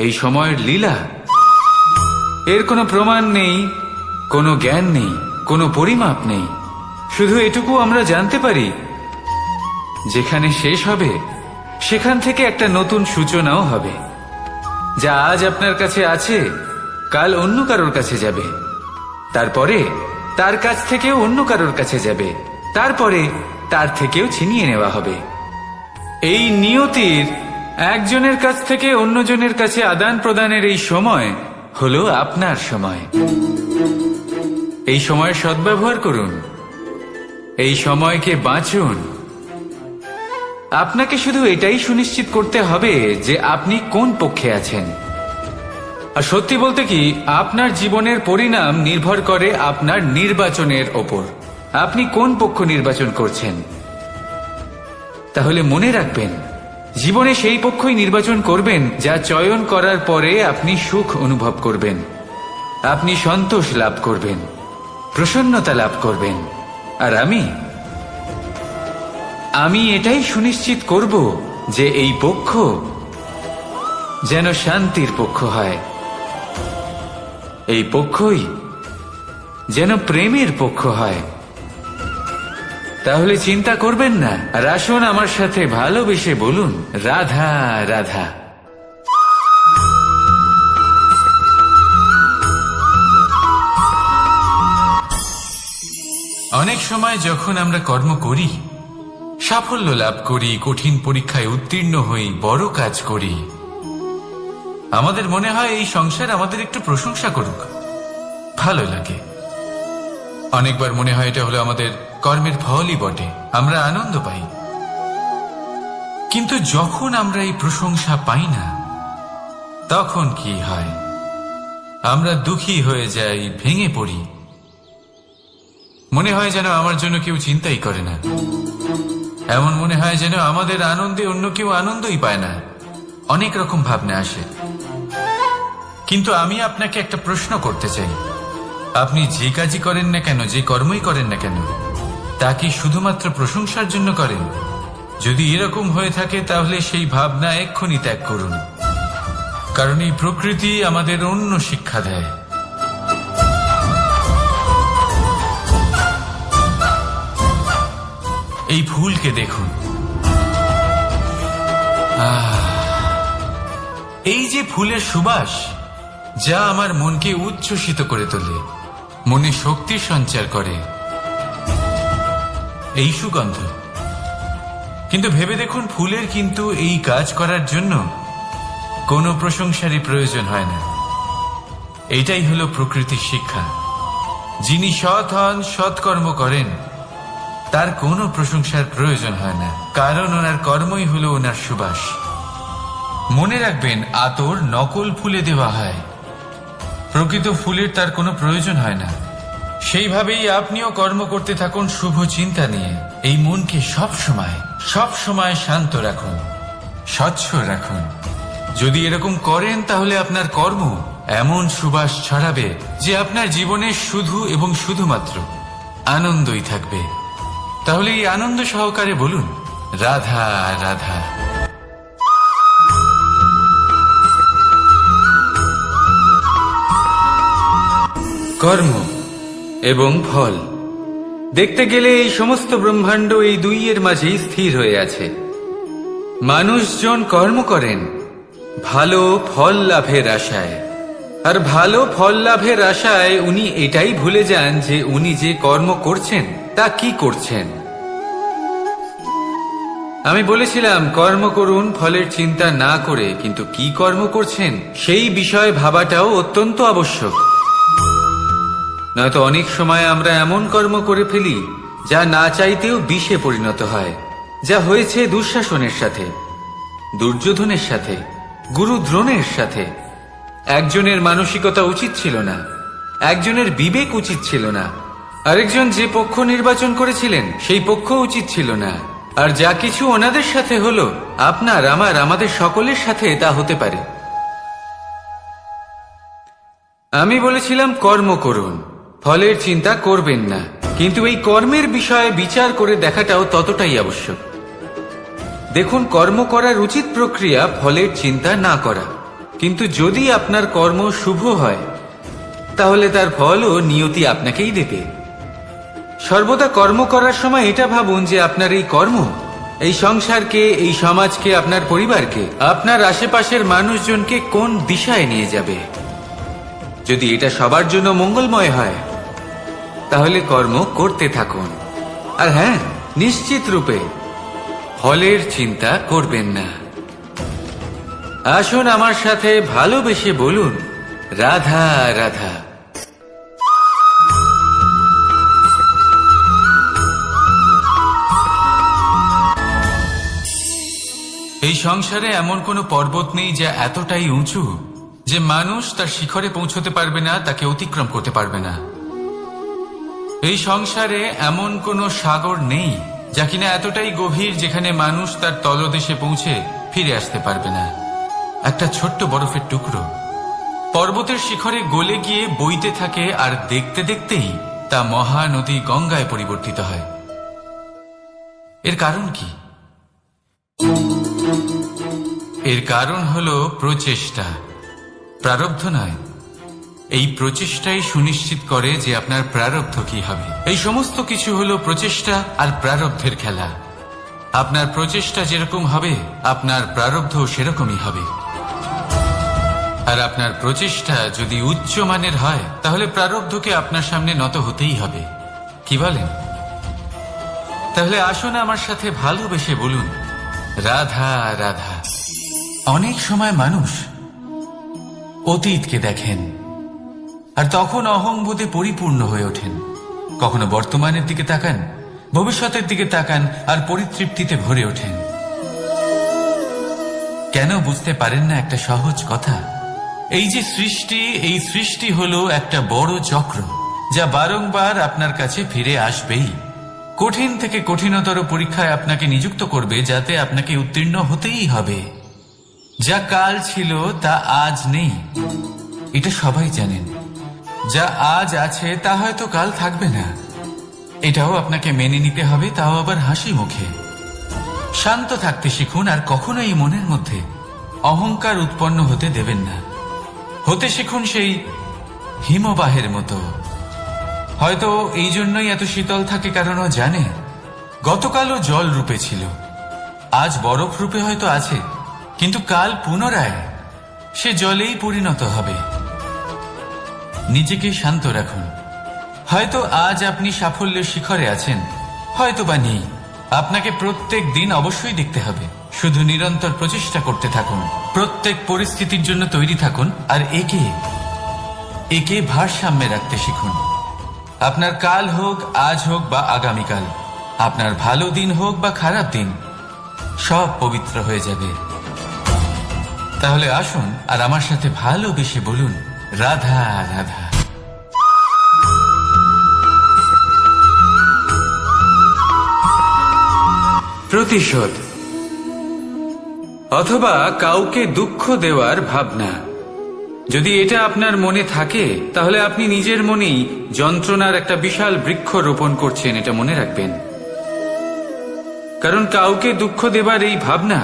এই সময়ের লীলা, এর কোনো প্রমাণ নেই, কোনো জ্ঞান নেই, কোনো পরিমাপ নেই। শুধু এটুকু আমরা জানতে পারি, যেখানে শেষ হবে সেখান থেকে একটা নতুন সূচনাও হবে। যা আজ আপনার কাছে আছে কাল অন্য কারোর কাছে যাবে, তারপরে তার কাছ থেকেও অন্য কারোর কাছে যাবে, তারপরে তার থেকেও ছিনিয়ে নেওয়া হবে। এই নিয়তির একজনের কাছ থেকে অন্যজনের কাছে আদান প্রদানের এই সময় হলো আপনার সময়। এই সময়ের সদ্ব্যবহার করুন, এই সময়কে বাঁচুন। আপনাকে শুধু এটাই সুনিশ্চিত করতে হবে যে আপনি কোন পক্ষে আছেন। আর সত্যি বলতে কি, আপনার জীবনের পরিণাম নির্ভর করে আপনার নির্বাচনের ওপর। আপনি কোন পক্ষ নির্বাচন করছেন। তাহলে মনে রাখবেন, জীবনে সেই পক্ষই নির্বাচন করবেন যা চয়ন করার পরে আপনি সুখ অনুভব করবেন, আপনি সন্তোষ লাভ করবেন, প্রসন্নতা লাভ করবেন। আর আমি এটাই সুনিশ্চিত করব যে এই পক্ষ যেন শান্তির পক্ষ হয়, এই পক্ষই যেন প্রেমের পক্ষ হয়। তাহলে চিন্তা করবেন না, আর আসুন আমার সাথে ভালোবেসে বলুন, রাধা রাধা। অনেক সময় যখন আমরা কর্ম করি, সাফল্য লাভ করি, কঠিন পরীক্ষায় উত্তীর্ণ হই, বড় কাজ করি, আমাদের মনে হয় এই সংসার আমাদের একটু প্রশংসা করুক, ভালো লাগে। অনেকবার মনে হয় এটা হলো আমাদের কর্মের ফলই বটে, আমরা আনন্দ পাই। কিন্তু যখন আমরা এই প্রশংসা পাই না, তখন কি হয়? আমরা দুঃখী হয়ে যাই, ভেঙে পড়ি। মনে হয় যেন আমার জন্য কেউ চিন্তাই করে না, এমন মনে হয় যেন আমাদের আনন্দে অন্য কেউ আনন্দই পায় না। অনেক রকম ভাবনা আসে। কিন্তু আমি আপনাকে একটা প্রশ্ন করতে চাই, আপনি যে কাজই করেন না কেন, যে কর্মই করেন না কেন, তা কি শুধুমাত্র প্রশংসার জন্য করেন? যদি এরকম হয়ে থাকে তাহলে সেই ভাবনা এক্ষুনি ত্যাগ করুন, কারণ এই প্রকৃতি আমাদের অন্য শিক্ষা দেয়। এই ফুলকে দেখুন, এই যে ফুলের সুবাস, যা আমার মনকে উচ্ছ্বসিত করে তোলে, মনে শক্তি সঞ্চার করে, এই সুগন্ধ। কিন্তু ভেবে দেখুন, ফুলের কিন্তু এই কাজ করার জন্য কোনো প্রশংসারই প্রয়োজন হয় না। এইটাই হলো প্রকৃতির শিক্ষা। যিনি সৎ হন, সৎকর্ম করেন, তার কোনো প্রশংসার প্রয়োজন হয় না, কারণ ওনার কর্মই হলো ওনার সুবাস। মনে রাখবেন, আতর নকল ফুলে দেওয়া হয়, প্রকৃত ফুলের তার কোনো প্রয়োজন হয় না। সেইভাবেই আপনিও কর্ম করতে থাকুন শুভ চিন্তা নিয়ে। এই মনকে সব সময় শান্ত রাখুন, স্বচ্ছ রাখুন। যদি এরকম করেন তাহলে আপনার কর্ম এমন সুবাস ছড়াবে যে আপনার জীবনে শুধু এবং শুধুমাত্র আনন্দই থাকবে। তাহলে এই আনন্দ সহকারে বলুন, রাধা রাধা। কর্ম এবং ফল দেখতে গেলে এই সমস্ত ব্রহ্মাণ্ড এই দুইয়ের মাঝেই স্থির হয়ে আছে। মানুষজন কর্ম করেন ভালো ফল লাভের আশায়, আর ভালো ফল লাভের আশায় উনি এটাই ভুলে যান যে উনি যে কর্ম করছেন তা কি করছেন। আমি বলেছিলাম কর্ম করুন ফলের চিন্তা না করে, কিন্তু কি কর্ম করছেন সেই বিষয়ে ভাবাটাও অত্যন্ত আবশ্যক। নয়তো অনেক সময় আমরা এমন কর্ম করে ফেলি যা না চাইতেও বিষে পরিণত হয়, যা হয়েছে দুঃশাসনের সাথে, দুর্যোধনের সাথে, গুরু দ্রোণের সাথে। একজনের মানসিকতা উচিত ছিল না, একজনের বিবেক উচিত ছিল না, আরেকজন যে পক্ষ নির্বাচন করেছিলেন সেই পক্ষ উচিত ছিল না। আর যা কিছু ওনাদের সাথে হলো, আপনার আমার আমাদের সকলের সাথে তা হতে পারে। আমি বলেছিলাম কর্ম করুন, ফলের চিন্তা করবেন না, কিন্তু এই কর্মের বিষয়ে বিচার করে দেখাটাও ততটাই আবশ্যক। দেখুন, কর্ম করার উচিত প্রক্রিয়া ফলের চিন্তা না করা, কিন্তু যদি আপনার কর্ম শুভ হয় তাহলে তার ফলও নিয়তি আপনাকেই দেবে। সর্বদা কর্ম করার সময় এটা ভাবুন যে আপনার এই কর্ম এই সংসারকে, এই সমাজকে, আপনার পরিবারকে, আপনার আশেপাশের মানুষজনকে কোন দিশায় নিয়ে যাবে। যদি এটা সবার জন্য মঙ্গলময় হয় তাহলে কর্ম করতে থাকুন। আর হ্যাঁ, নিশ্চিত রূপে ফলের চিন্তা করবেন না। আসুন আমার সাথে ভালোবেসে বলুন, রাধা রাধা। এই সংসারে এমন কোনো পর্বত নেই যা এতটাই উঁচু যে মানুষ তার শিখরে পৌঁছতে পারবে না, তাকে অতিক্রম করতে পারবে না। এই সংসারে এমন কোনো সাগর নেই যা কিনা এতটাই গভীর যেখানে মানুষ তার তলদেশে পৌঁছে ফিরে আসতে পারবে না। একটা ছোট্ট বরফের টুকরো পর্বতের শিখরে গলে গিয়ে বইতে থাকে, আর দেখতে দেখতেই তা মহানদী গঙ্গায় পরিবর্তিত হয়। এর কারণ কি? এর কারণ হলো প্রচেষ্টা, প্রারব্ধ নয়। এই প্রচেষ্টাই সুনিশ্চিত করে যে আপনার প্রারব্ধ কি হবে। এই সমস্ত কিছু হলো প্রচেষ্টা আর প্রারব্ধের খেলা। আপনার প্রচেষ্টা যেরকম হবে আপনার প্রারব্ধ সেরকমই হবে। আর আপনার প্রচেষ্টা যদি উচ্চ মানের হয় তাহলে প্রারব্ধকে আপনার সামনে নত হতেই হবে। কি বলেন? তাহলে আসুন আমার সাথে ভালোবেসে বলুন, রাধা রাধা। অনেক সময় মানুষ অতীতকে দেখেন আর তখন অহংবোধে পরিপূর্ণ হয়ে ওঠেন। কখনো বর্তমানের দিকে তাকান, ভবিষ্যতের দিকে তাকান আর পরিতৃপ্তিতে ভরে ওঠেন। কেন বুঝতে পারেন না একটা সহজ কথা? এই যে সৃষ্টি, এই সৃষ্টি হলো একটা বড় চক্র যা বারংবার আপনার কাছে ফিরে আসবেই। কঠিন থেকে কঠিনতর পরীক্ষায় আপনাকে নিযুক্ত করবে, যাতে আপনাকে উত্তীর্ণ হতেই হবে। যা কাল ছিল তা আজ নেই, এটা সবাই জানেন। যা আজ আছে তা হয়তো কাল থাকবে না, এটাও আপনাকে মেনে নিতে হবে, তাও আবার হাসি মুখে। শান্ত থাকতে শিখুন আর কখনোই মনের মধ্যে অহংকার উৎপন্ন হতে দেবেন না। হতে শিখুন সেই হিমবাহের মতো। হয়তো এই জন্যই এত শীতল থাকে, কারণ ও জানে গতকালও জল রূপে ছিল, আজ বরফ রূপে হয়তো আছে, কিন্তু কাল পুনরায় সে জলেই পরিণত হবে। নিজেকে শান্ত রাখুন। হয়তো আজ আপনি সাফল্যের শিখরে আছেন, হয়তো বা নেই। আপনাকে প্রত্যেক দিন অবশ্যই দেখতে হবে। শুধু নিরন্তর প্রচেষ্টা করতে থাকুন, প্রত্যেক পরিস্থিতির জন্য তৈরি থাকুন, আর একে ভারসাম্যে রাখতে শিখুন। আপনার কাল হোক, আজ হোক বা আগামীকাল, আপনার ভালো দিন হোক বা খারাপ দিন, সব পবিত্র হয়ে যাবে। তাহলে আসুন আর আমার সাথে ভালোবেসে বলুন, রাধা রাধা। প্রতিশোধ অথবা কাউকে দুঃখ দেওয়ার ভাবনা, যদি এটা আপনার মনে থাকে তাহলে আপনি নিজের মনেই যন্ত্রণার একটা বিশাল বৃক্ষ রোপণ করছেন, এটা মনে রাখবেন। কারণ কাউকে দুঃখ দেবার এই ভাবনা,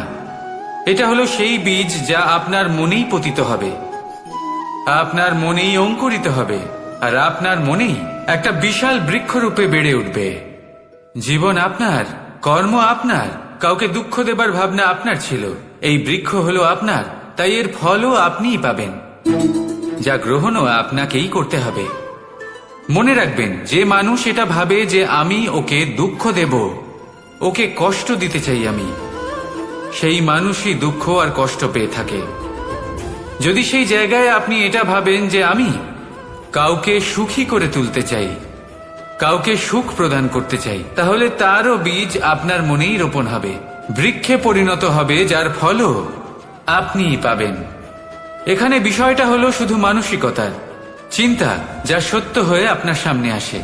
এটা হলো সেই বীজ যা আপনার মনেই পতিত হবে, আপনার মনেই অঙ্কুরিত হবে, আর আপনার মনেই একটা বিশাল বৃক্ষরূপে বেড়ে উঠবে। জীবন আপনার, কর্ম আপনার, কাউকে দুঃখ দেবার ভাবনা আপনার ছিল, এই বৃক্ষ হলো আপনার, তাই এর ফলও আপনিই পাবেন, যা গ্রহণও আপনাকেই করতে হবে। মনে রাখবেন, যে মানুষ এটা ভাবে যে আমি ওকে দুঃখ দেব, ওকে কষ্ট দিতে চাই আমি, সেই মানুষই দুঃখ আর কষ্ট পেয়ে থাকে। যদি সেই জায়গায় আপনি এটা ভাবেন যে আমি কাউকে সুখী করে তুলতে চাই, কাউকে সুখ প্রদান করতে চাই, তাহলে তারও বীজ আপনার মনেই রোপণ হবে, বৃক্ষে পরিণত হবে, যার ফলও আপনিই পাবেন। এখানে বিষয়টা হলো শুধু মানসিকতার চিন্তা, যা সত্য হয়ে আপনার সামনে আসে।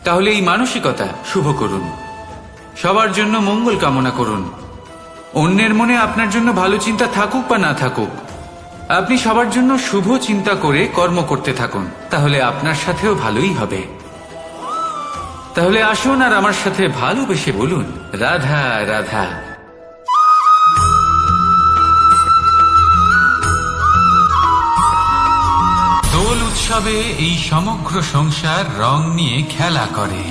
তাহলে এই মানসিকতা শুভ করুন, সবার জন্য মঙ্গল কামনা করুন। অন্যের মনে আপনার জন্য ভালো চিন্তা থাকুক বা না থাকুক, আপনি সবার জন্য শুভ চিন্তা করে কর্ম করতে থাকুন, তাহলে আপনার সাথেও ভালোই হবে। তাহলে আসুন আর আমার সাথে ভালোবেসে বলুন, রাধা রাধা। দোল উৎসবে এই সমগ্র সংসার রং নিয়ে খেলা করে,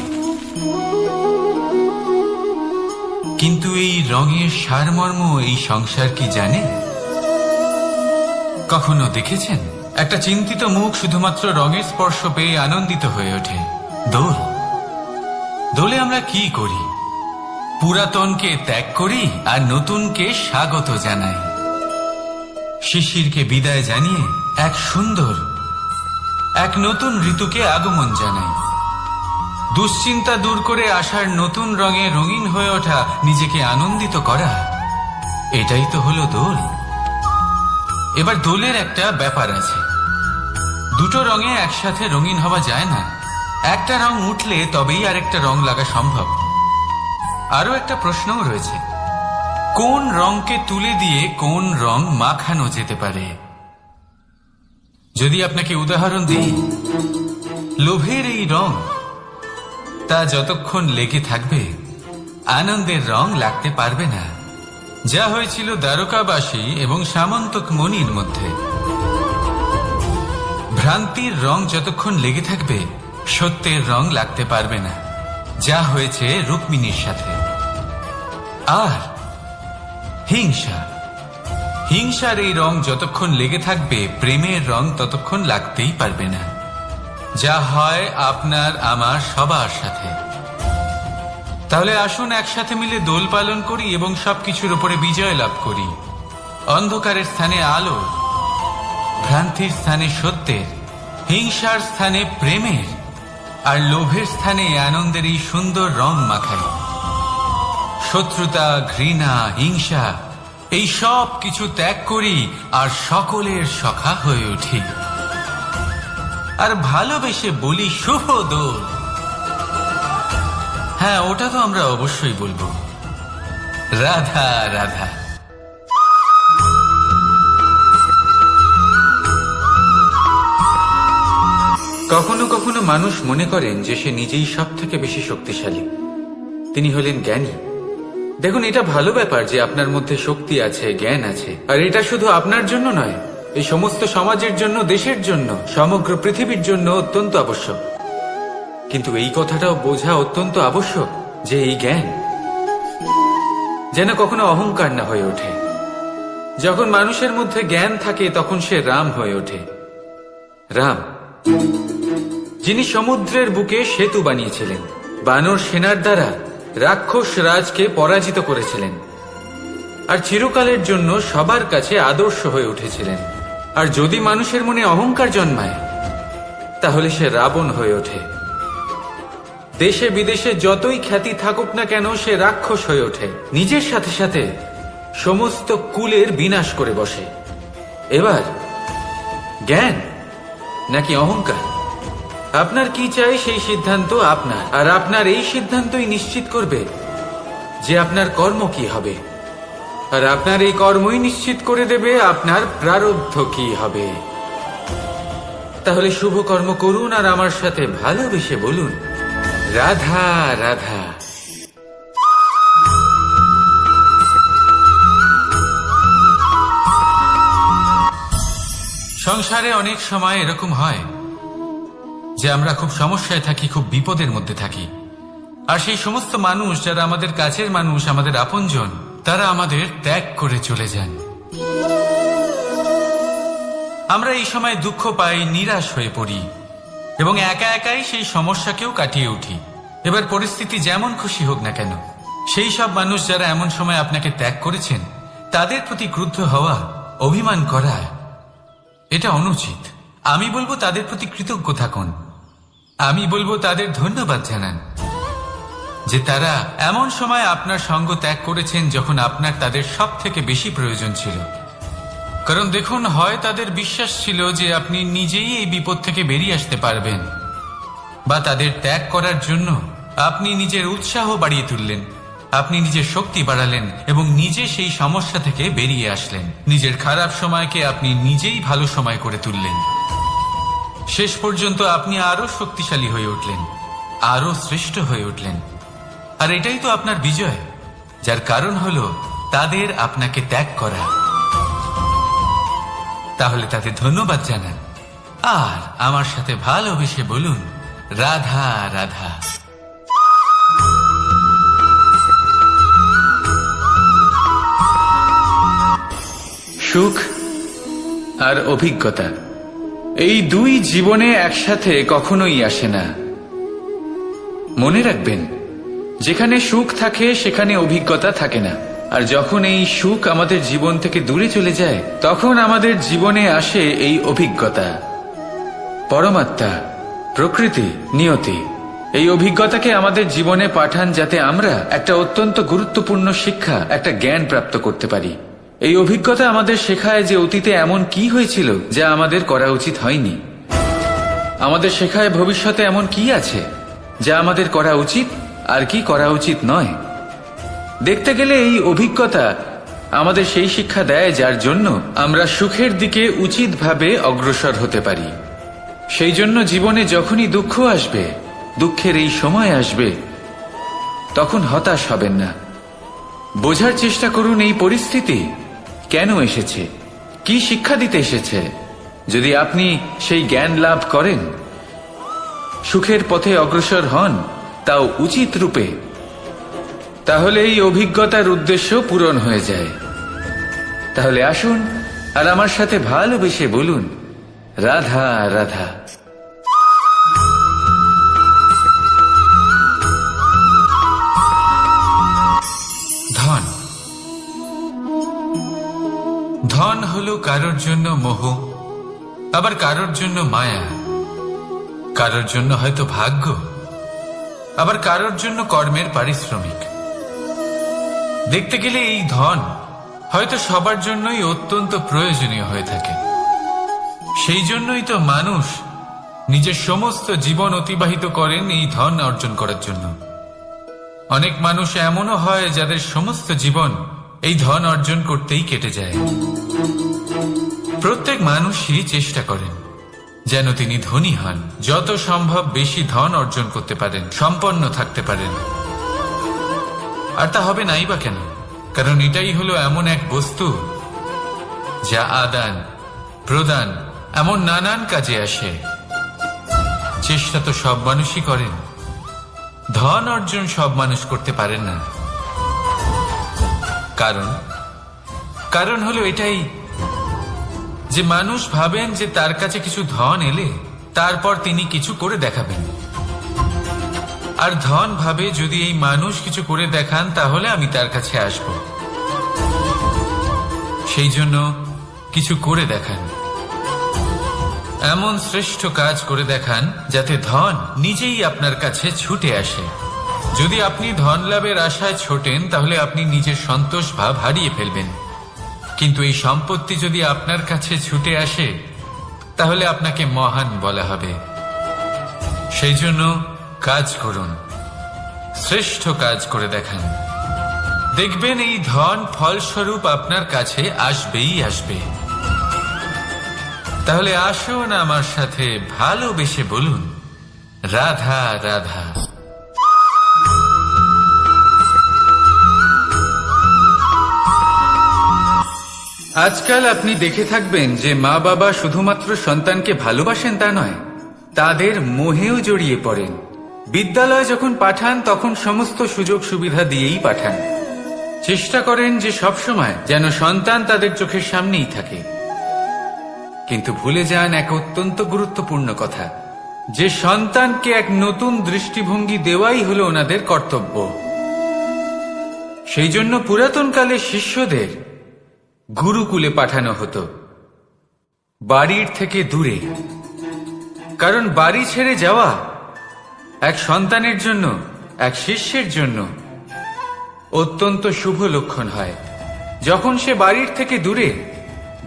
কিন্তু এই রঙের সারমর্ম এই সংসার কি জানে? কখনো দেখেছেন একটা চিন্তিত মুখ শুধুমাত্র রঙের স্পর্শ পেয়ে আনন্দিত হয়ে ওঠে? দোলে আমরা কি করি? পুরাতনকে ত্যাগ করি আর নতুনকে স্বাগত জানাই। শিশিরকে বিদায় জানিয়ে এক সুন্দর এক নতুন ঋতুকে আগমন জানাই। দুশ্চিন্তা দূর করে আসার নতুন রঙে রঙিন হয়ে ওঠা, নিজেকে আনন্দিত করা, এটাই তো হলো দোল। এবার দোলের একটা ব্যাপার আছে, দুটো রঙে একসাথে রঙিন হওয়া যায় না। একটা রং উঠলে তবেই আরেকটা রং লাগা সম্ভব। আরো একটা প্রশ্নও রয়েছে, কোন রংকে তুলে দিয়ে কোন রং মাখানো যেতে পারে? যদি আপনাকে উদাহরণ দিই, লোভের এই রং, তা যতক্ষণ লেগে থাকবে আনন্দের রং লাগতে পারবে না। যা হয়েছিল দ্বারকাবাসী এবং সামন্তক মণির মধ্যে। ভ্রান্তির রং যতক্ষণ লেগে থাকবে সত্যের রং লাগতে পারবে না, যা হয়েছে রুক্মিণীর সাথে। আর হিংসার এই রং যতক্ষণ লেগে থাকবে প্রেমের রং ততক্ষণ লাগতেই পারবে না, যা হয় আপনার আমার সবার সাথে। তাহলে আসুন একসাথে মিলে দোল পালন করি এবং সবকিছুর উপরে বিজয় লাভ করি। অন্ধকারের স্থানে আলো, ভ্রান্তির স্থানে সত্যের, হিংসার স্থানে প্রেমের, আর লোভের স্থানে আনন্দের এই সুন্দর রং মাখাই। শত্রুতা, ঘৃণা, হিংসা এই সব কিছু ত্যাগ করি আর সকলের সখা হয়ে উঠি, আর ভালোবেসে বলি শুভ দোল। হ্যাঁ, ওটা তো আমরা অবশ্যই বলবো, রাধা রাধা। কখনো কখনো মানুষ মনে করেন যে সে নিজেই সব থেকে বেশি শক্তিশালী, তিনি হলেন জ্ঞানী। দেখুন, এটা ভালো ব্যাপার যে আপনার মধ্যে শক্তি আছে, জ্ঞান আছে, আর এটা শুধু আপনার জন্য নয়, এই সমস্ত সমাজের জন্য, দেশের জন্য, সমগ্র পৃথিবীর জন্য অত্যন্ত আবশ্যক। কিন্তু এই কথাটাও বোঝা অত্যন্ত আবশ্যক যে এই জ্ঞান যেন কখনো অহংকার না হয়ে ওঠে। যখন মানুষের মধ্যে জ্ঞান থাকে তখন সে রাম হয়ে ওঠে। রাম, যিনি সমুদ্রের বুকে সেতু বানিয়েছিলেন, বানর সেনার দ্বারা রাক্ষস রাজকে পরাজিত করেছিলেন, আর চিরকালের জন্য সবার কাছে আদর্শ হয়ে উঠেছিলেন। আর যদি মানুষের মনে অহংকার জন্মায় তাহলে সে রাবণ হয়ে ওঠে। দেশে বিদেশে যতই খ্যাতি থাকুক না কেন, সে রাক্ষস হয়ে ওঠে, নিজের সাথে সাথে সমস্ত কুলের বিনাশ করে বসে। এবার জ্ঞান নাকি অহংকার, আপনার কি চাই সেই সিদ্ধান্ত আপনার, আর আপনার এই সিদ্ধান্তই নিশ্চিত করবে যে আপনার কর্ম কি হবে, আর আপনার এই কর্মই নিশ্চিত করে দেবে আপনার প্রারব্ধ কি হবে। তাহলে শুভ কর্ম করুন আর আমার সাথে ভালোবেসে বলুন, রাধা রাধা। সংসারে অনেক সময় এরকম হয় যে আমরা খুব সমস্যায় থাকি, খুব বিপদের মধ্যে থাকি, আর সেই সমস্ত মানুষ যারা আমাদের কাছের মানুষ, আমাদের আপনজন, তারা আমাদের ত্যাগ করে চলে যান। আমরা এই সময় দুঃখ পাই, নিরাশ হয়ে পড়ি এবং একা একাই সেই সমস্যাকেও কাটিয়ে উঠি। এবার পরিস্থিতি যেমন খুশি হোক না কেন, সেই সব মানুষ যারা এমন সময় আপনাকে ত্যাগ করেছেন, তাদের প্রতি ক্রুদ্ধ হওয়া, অভিমান করা, এটা অনুচিত। আমি বলবো তাদের প্রতি কৃতজ্ঞ থাকুন। আমি বলবো তাদের ধন্যবাদ জানান যে তারা এমন সময় আপনার সঙ্গ ত্যাগ করেছেন যখন আপনার তাদের সব থেকে বেশি প্রয়োজন ছিল। কারণ দেখুন, হয় তাদের বিশ্বাস ছিল যে আপনি নিজেই এই বিপদ থেকে বেরিয়ে আসতে পারবেন, বা তাদের ত্যাগ করার জন্য আপনি নিজের উৎসাহ বাড়িয়ে তুললেন, আপনি নিজের শক্তি বাড়ালেন এবং নিজে সেই সমস্যা থেকে বেরিয়ে আসলেন। নিজের খারাপ সময়কে আপনি নিজেই ভালো সময় করে তুললেন। শেষ পর্যন্ত আপনি আরো শক্তিশালী হয়ে উঠলেন, আরো শ্রেষ্ঠ হয়ে উঠলেন। আর এটাই তো আপনার বিজয়, যার কারণ হলো তাদের আপনাকে ত্যাগ করা। তাহলে তাদের ধন্যবাদ জানান আর আমার সাথে ভালোবেসে বলুন, রাধা রাধা। সুখ আর অভিজ্ঞতা, এই দুই জীবনে একসাথে কখনোই আসে না। মনে রাখবেন, যেখানে সুখ থাকে সেখানে অভিজ্ঞতা থাকে না। আর যখন এই সুখ আমাদের জীবন থেকে দূরে চলে যায়, তখন আমাদের জীবনে আসে এই অভিজ্ঞতা। পরমাত্মা, প্রকৃতি, নিয়তি এই অভিজ্ঞতাকে আমাদের জীবনে পাঠান যাতে আমরা একটা অত্যন্ত গুরুত্বপূর্ণ শিক্ষা, একটা জ্ঞান প্রাপ্ত করতে পারি। এই অভিজ্ঞতা আমাদের শেখায় যে অতীতে এমন কি হয়েছিল যা আমাদের করা উচিত হয়নি। আমাদের শেখায় ভবিষ্যতে এমন কি আছে যা আমাদের করা উচিত আর কি করা উচিত নয়। দেখতে গেলে এই অভিজ্ঞতা আমাদের সেই শিক্ষা দেয় যার জন্য আমরা সুখের দিকে উচিতভাবে অগ্রসর হতে পারি। সেই জন্য জীবনে যখনই দুঃখ আসবে, দুঃখের এই সময় আসবে, তখন হতাশ হবেন না। বোঝার চেষ্টা করুন এই পরিস্থিতি কেন এসেছে, কি শিক্ষা দিতে এসেছে। যদি আপনি সেই জ্ঞান লাভ করেন, সুখের পথে অগ্রসর হন, তাও উচিত রূপে, তাহলে এই অভিজ্ঞতার উদ্দেশ্য পূরণ হয়ে যায়। তাহলে আসুন আর আমার সাথে ভালোবেসে বলুন, রাধা রাধা। ধন, ধন হলো কারোর জন্য মোহ, আবার কারোর জন্য মায়া, কারোর জন্য হয়তো ভাগ্য, আবার কারোর জন্য কর্মের পারিশ্রমিক। দেখতে গেলে এই ধন হয়তো সবার জন্যই অত্যন্ত প্রয়োজনীয় হয়ে থাকে। সেই জন্যই তো মানুষ নিজের সমস্ত জীবন অতিবাহিত করেন এই ধন অর্জন করার জন্য। অনেক মানুষ এমনও হয় যাদের সমস্ত জীবন এই ধন অর্জন করতেই কেটে যায়। প্রত্যেক মানুষই চেষ্টা করেন যেন তিনি ধনী হন, যত সম্ভব বেশি ধন অর্জন করতে পারেন, সম্পন্ন থাকতে পারেন। আর তা হবে নাই বা কেন? কারণ এটাই হলো এমন এক বস্তু যা আদান প্রদান এমন নানান কাজে আসে। চেষ্টা তো সব মানুষই করেন, ধন অর্জন সব মানুষ করতে পারেন না। কারণ হলো এটাই যে মানুষ ভাবেন যে তার কাছে কিছু ধন এলে তারপর তিনি কিছু করে দেখাবেন, আর ধন ভাবে যদি এই মানুষ কিছু করে দেখান তাহলে আমি তার কাছে আসব। সেই জন্য কিছু করে দেখান, এমন শ্রেষ্ঠ কাজ করে দেখান যাতে ধন নিজেই আপনার কাছে ছুটে আসে। যদি আপনি ধন লাভের আশায় ছোটেন তাহলে আপনি নিজের সন্তোষ ভাব হারিয়ে ফেলবেন। কিন্তু এই সম্পত্তি যদি আপনার কাছে ছুটে আসে তাহলে আপনাকে মহান বলা হবে। সেই জন্য কাজ করুন, শ্রেষ্ঠ কাজ করে দেখান, দেখবেন এই ধন ফলস্বরূপ আপনার কাছে আসবেই আসবে। তাহলে আসুন আমার সাথে ভালোবেসে বলুন, রাধা রাধা। আজকাল আপনি দেখে থাকবেন যে মা বাবা শুধুমাত্র সন্তানকে ভালোবাসেন তা নয়, তাদের মোহেও জড়িয়ে পড়েন। বিদ্যালয়ে যখন পাঠান তখন সমস্ত সুযোগ সুবিধা দিয়েই পাঠান। চেষ্টা করেন যে সবসময় যেন সন্তান তাদের চোখের সামনেই থাকে। কিন্তু ভুলে যান এক অত্যন্ত গুরুত্বপূর্ণ কথা, যে সন্তানকে এক নতুন দৃষ্টিভঙ্গি দেওয়াই হলো ওনাদের কর্তব্য। সেই জন্য পুরাতন কালে শিষ্যদের গুরুকুলে পাঠানো হতো, বাড়ির থেকে দূরে। কারণ বাড়ি ছেড়ে যাওয়া এক সন্তানের জন্য, এক শিষ্যের জন্য অত্যন্ত শুভ লক্ষণ হয়। যখন সে বাড়ির থেকে দূরে,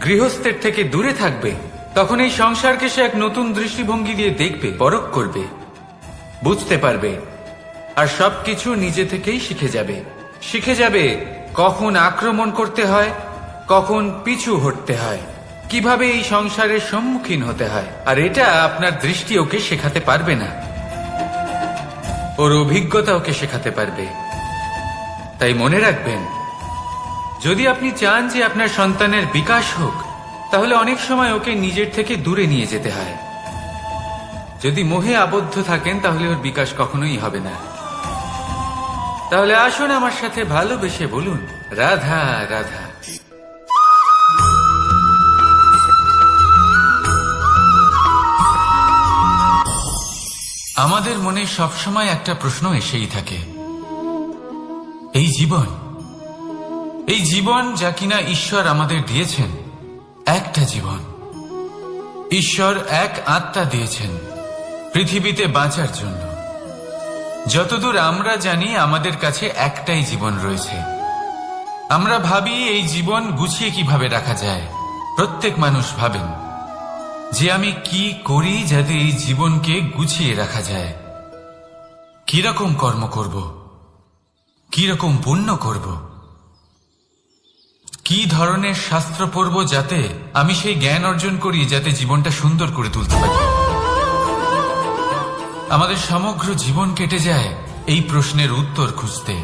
গৃহস্থের থেকে দূরে থাকবে, তখন এই সংসারকে সে এক নতুন দৃষ্টিভঙ্গি দিয়ে দেখবে, পরখ করবে, বুঝতে পারবে, আর সবকিছু নিজে থেকেই শিখে যাবে কখন আক্রমণ করতে হয়, কখন পিছু হটতে হয়, কিভাবে এই সংসারের সম্মুখীন হতে হয়। আর এটা আপনার দৃষ্টি ওকে শেখাতে পারবে না, ওর অভিজ্ঞতা ওকে শেখাতে পারবে। তাই মনে রাখবেন, যদি আপনি চান যে আপনার সন্তানের বিকাশ হোক, তাহলে অনেক সময় ওকে নিজের থেকে দূরে নিয়ে যেতে হয়। যদি মোহে আবদ্ধ থাকেন তাহলে ওর বিকাশ কখনোই হবে না। তাহলে আসুন আমার সাথে ভালোবেসে বলুন, রাধা রাধা। আমাদের মনে সবসময় একটা প্রশ্ন এসেই থাকে, এই জীবন যা কিনা ঈশ্বর আমাদের দিয়েছেন, একটা জীবন, ঈশ্বর এক আত্মা দিয়েছেন পৃথিবীতে বাঁচার জন্য। যতদূর আমরা জানি আমাদের কাছে একটাই জীবন রয়েছে। আমরা ভাবি এই জীবন গুছিয়ে কিভাবে রাখা যায়। প্রত্যেক মানুষ ভাবেন যে আমি কি করি যাতে এই জীবনকে গুছিয়ে রাখা যায়, কিরকম কর্ম করব, কিরকম পুণ্য করব, কি ধরনের শাস্ত্র পড়ব যাতে আমি সেই জ্ঞান অর্জন করি যাতে জীবনটা সুন্দর করে তুলতে পারি। আমাদের সমগ্র জীবন কেটে যায় এই প্রশ্নের উত্তর খুঁজতে,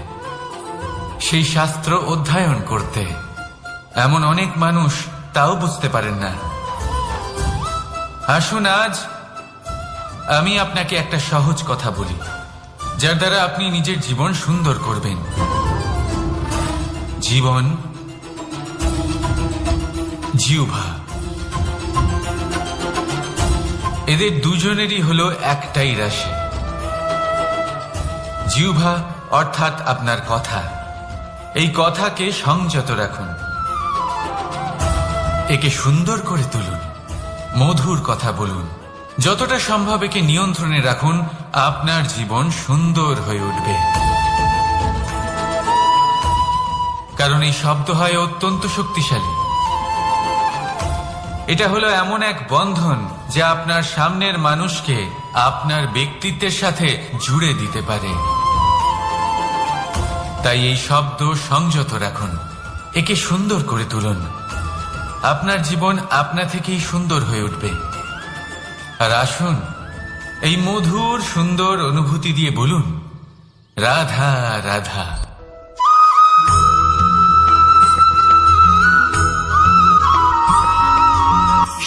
সেই শাস্ত্র অধ্যয়ন করতে। এমন অনেক মানুষ তাও বুঝতে পারেন না। আসুন আজ আমি আপনাকে একটা সহজ কথা বলি, যার দ্বারা আপনি নিজের জীবন সুন্দর করবেন। জীবন, জিহ্বা, এদের দুজনেরই হলো একটাই রাশি। জিহ্বা অর্থাৎ আপনার কথা, এই কথাকে সংযত রাখুন, একে সুন্দর করে তুলুন, মধুর কথা বলুন, যতটা সম্ভব একে নিয়ন্ত্রণে রাখুন। আপনার জীবন সুন্দর হয়ে উঠবে। কারণ এই শব্দ হয় অত্যন্ত শক্তিশালী। এটা হলো এমন এক বন্ধন যা আপনার সামনের মানুষকে আপনার ব্যক্তিত্বের সাথে জুড়ে দিতে পারে। তাই এই শব্দ সংযত রাখুন, একে সুন্দর করে তুলুন। আপনার জীবন আপনা থেকেই সুন্দর হয়ে উঠবে। আর আসুন এই মধুর সুন্দর অনুভূতি দিয়ে বলুন, রাধা রাধা।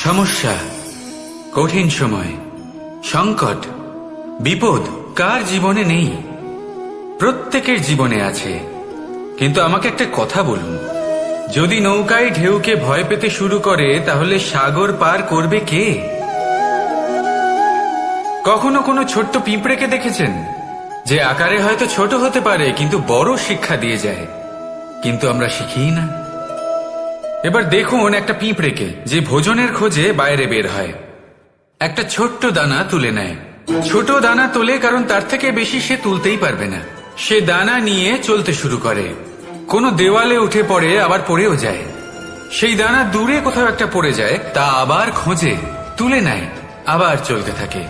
সমস্যা, কঠিন সময়, সংকট, বিপদ কার জীবনে নেই? প্রত্যেকের জীবনে আছে। কিন্তু আমাকে একটা কথা বলুন, যদি নৌকায় ঢেউকে ভয় পেতে শুরু করে তাহলে সাগর পার করবে কে? কখনো কোনো ছোট্ট পিঁপড়েকে দেখেছেন যে আকারে হয়তো ছোট হতে পারে কিন্তু বড় শিক্ষা দিয়ে যায়? কিন্তু আমরা শিখি না। এবার দেখুন একটা পিঁপড়েকে যে ভোজনের খোঁজে বাইরে বের হয়, একটা ছোট্ট দানা তুলে নেয়। ছোট দানা তোলে কারণ তার থেকে বেশি সে তুলতেই পারবে না। সে দানা নিয়ে চলতে শুরু করে, কোনো দেওয়ালে উঠে পড়ে, আবার পড়েও যায়। সেই দানা দূরে কোথাও একটা পড়ে যায়, তা আবার খোঁজে, তুলে নেয়, আবার চলতে থাকে।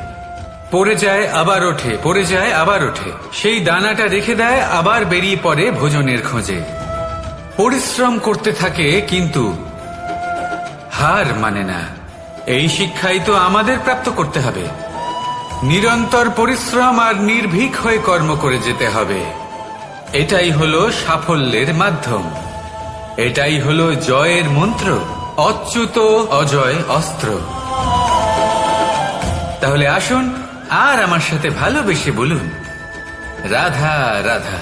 পড়ে যায় আবার ওঠে, পড়ে যায় আবার ওঠে। সেই দানাটা রেখে দেয়, আবার বেরিয়ে পড়ে ভোজনের খোঁজে। পরিশ্রম করতে থাকে কিন্তু হার মানে না। এই শিক্ষাই তো আমাদের প্রাপ্ত করতে হবে। নিরন্তর পরিশ্রম আর নির্ভীক হয়ে কর্ম করে যেতে হবে। এটাই হলো সাফল্যের মাধ্যম, এটাই হলো জয়ের মন্ত্র, অচ্যুত অজয় অস্ত্র। তাহলে আসুন আর আমার সাথে ভালোবেসে বলুন, রাধা রাধা।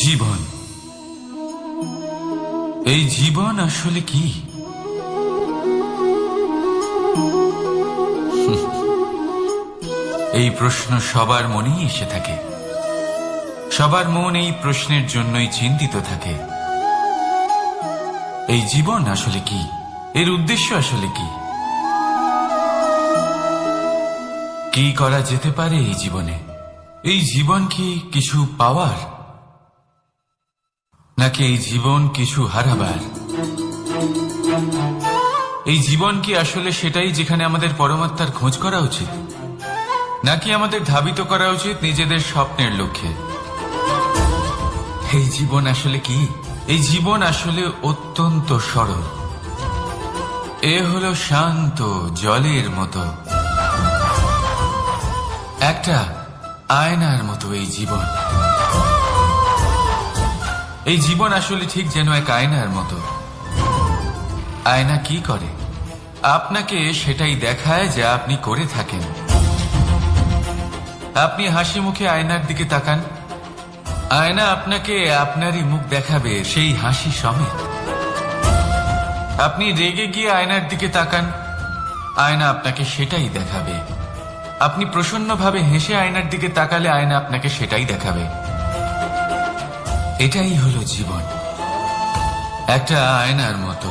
জীবন, এই জীবন আসলে কি? এই প্রশ্ন সবার মনেই এসে থাকে। সবার মন এই প্রশ্নের জন্যই চিন্তিত থাকে। এই জীবন আসলে কি, এর উদ্দেশ্য আসলে কি, কি করা যেতে পারে এই জীবনে? এই জীবন কি কিছু পাওয়ার, নাকি এই জীবন কিছু হারাবার? এই জীবন কি আসলে সেটাই যেখানে আমাদের পরমাত্মার খোঁজ করা উচিত, নাকি আমাদের ধাবিত করা উচিত নিজেদের স্বপ্নের লক্ষ্যে? এই জীবন আসলে কি? এই জীবন আসলে অত্যন্ত সরল। এ হলো শান্ত জলের মতো, একটা আয়নার মতো এই জীবন। এই জীবন আসলে ঠিক যেন এক আয়নার মতো। আয়না কি করে? আপনাকে সেটাই দেখায় যা আপনি করে থাকেন। আপনি হাসি মুখে আয়নার দিকে তাকান, আয়না আপনাকে আপনারই মুখ দেখাবে সেই হাসি সমেত। আপনি রেগে গিয়ে আয়নার দিকে তাকান, আয়না আপনাকে সেটাই দেখাবে। আপনি প্রসন্নভাবে হেসে আয়নার দিকে তাকালে আয়না আপনাকে সেটাই দেখাবে। এটাই হলো জীবন, একটা আয়নার মতো।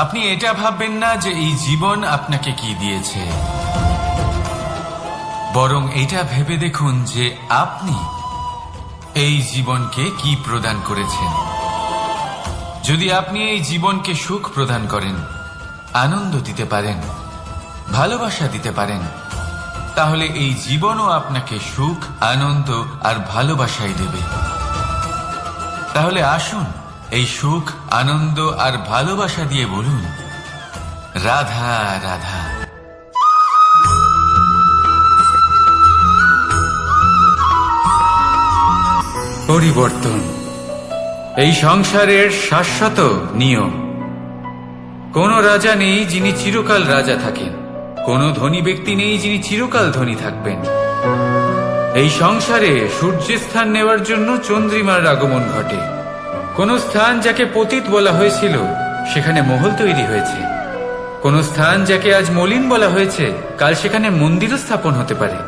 আপনি এটা ভাববেন না যে এই জীবন আপনাকে কি দিয়েছে, বরং এটা ভেবে দেখুন যে আপনি এই জীবনকে কি প্রদান করেছেন। যদি আপনি এই জীবনকে সুখ প্রদান করেন, আনন্দ দিতে পারেন, ভালোবাসা দিতে পারেন, তাহলে এই জীবনও আপনাকে সুখ, আনন্দ আর ভালোবাসাই দেবে। তাহলে আসুন এই সুখ, আনন্দ আর ভালোবাসা দিয়ে বলুন, রাধা রাধা। পরিবর্তন এই সংসারের শাশ্বত নিয়ম। কোন রাজা নেই যিনি চিরকাল রাজা থাকেন, কোন ধনী ব্যক্তি নেই যিনি চিরকাল ধনী থাকবেন। এই সংসারে সূর্যের স্থান নেওয়ার জন্য চন্দ্রিমার আগমন ঘটে। কোন স্থান যাকে পতিত বলা হয়েছিল সেখানে মহল তৈরি হয়েছে। কোন স্থান যাকে আজ মলিন বলা হয়েছে কাল সেখানে মন্দিরও স্থাপন হতে পারে।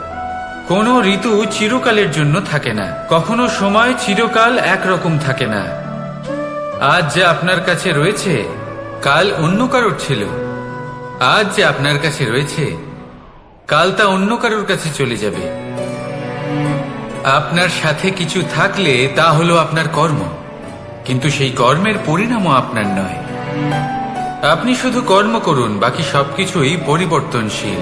কোন ঋতু চিরকালের জন্য থাকে না, কখনো সময় চিরকাল একরকম থাকে না। আজ যে আপনার কাছে রয়েছে কাল অন্য কারোর ছিল, আজ যে আপনার কাছে রয়েছে কাল তা অন্য কারোর কাছে চলে যাবে। আপনার সাথে কিছু থাকলে তা হলো আপনার কর্ম, কিন্তু সেই কর্মের পরিণামও আপনার নয়। আপনি শুধু কর্ম করুন, বাকি সবকিছুই পরিবর্তনশীল।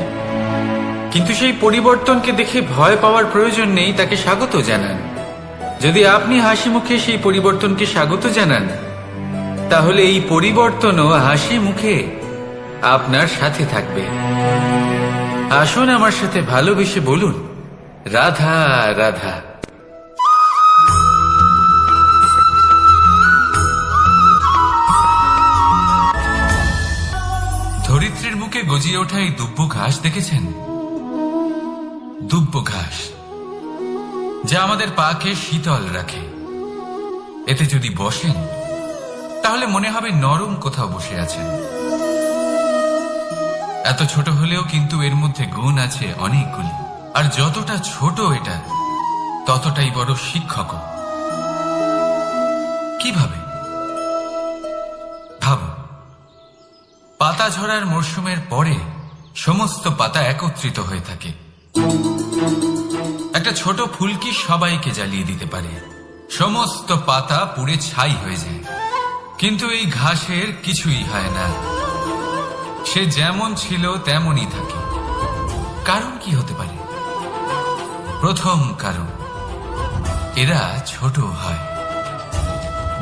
কিন্তু সেই পরিবর্তনকে দেখে ভয় পাওয়ার প্রয়োজন নেই, তাকে স্বাগত জানান। যদি আপনি হাসি মুখে সেই পরিবর্তনকে স্বাগত জানান, তাহলে এই পরিবর্তনও হাসি মুখে আপনার সাথে থাকবে। আসুন আমার সাথে ভালোবেসে বলুন, রাধা রাধা। ধরিত্রীর বুকে গজিয়ে ওঠা এই দুব্য ঘাস দেখেছেন? দুব্য ঘাস যা আমাদের পাকে শীতল রাখে। এতে যদি বসেন তাহলে মনে হবে নরম কোথাও বসে আছেন। এত ছোট হলেও কিন্তু এর মধ্যে গুণ আছে অনেকগুলি, আর যতটা ছোট এটা ততটাই বড় শিক্ষক। কিভাবে? ভাবো, পাতা ঝরার মরশুমের পরে সমস্ত পাতা একত্রিত হয়ে থাকে। একটা ছোট ফুলকি সবাইকে জ্বালিয়ে দিতে পারে, সমস্ত পাতা পুড়ে ছাই হয়ে যায়। কিন্তু এই ঘাসের কিছুই হয় না, সে যেমন ছিল তেমনই থাকে। কারণ কি হতে পারে? প্রথম কারণ, এরা ছোট হয়।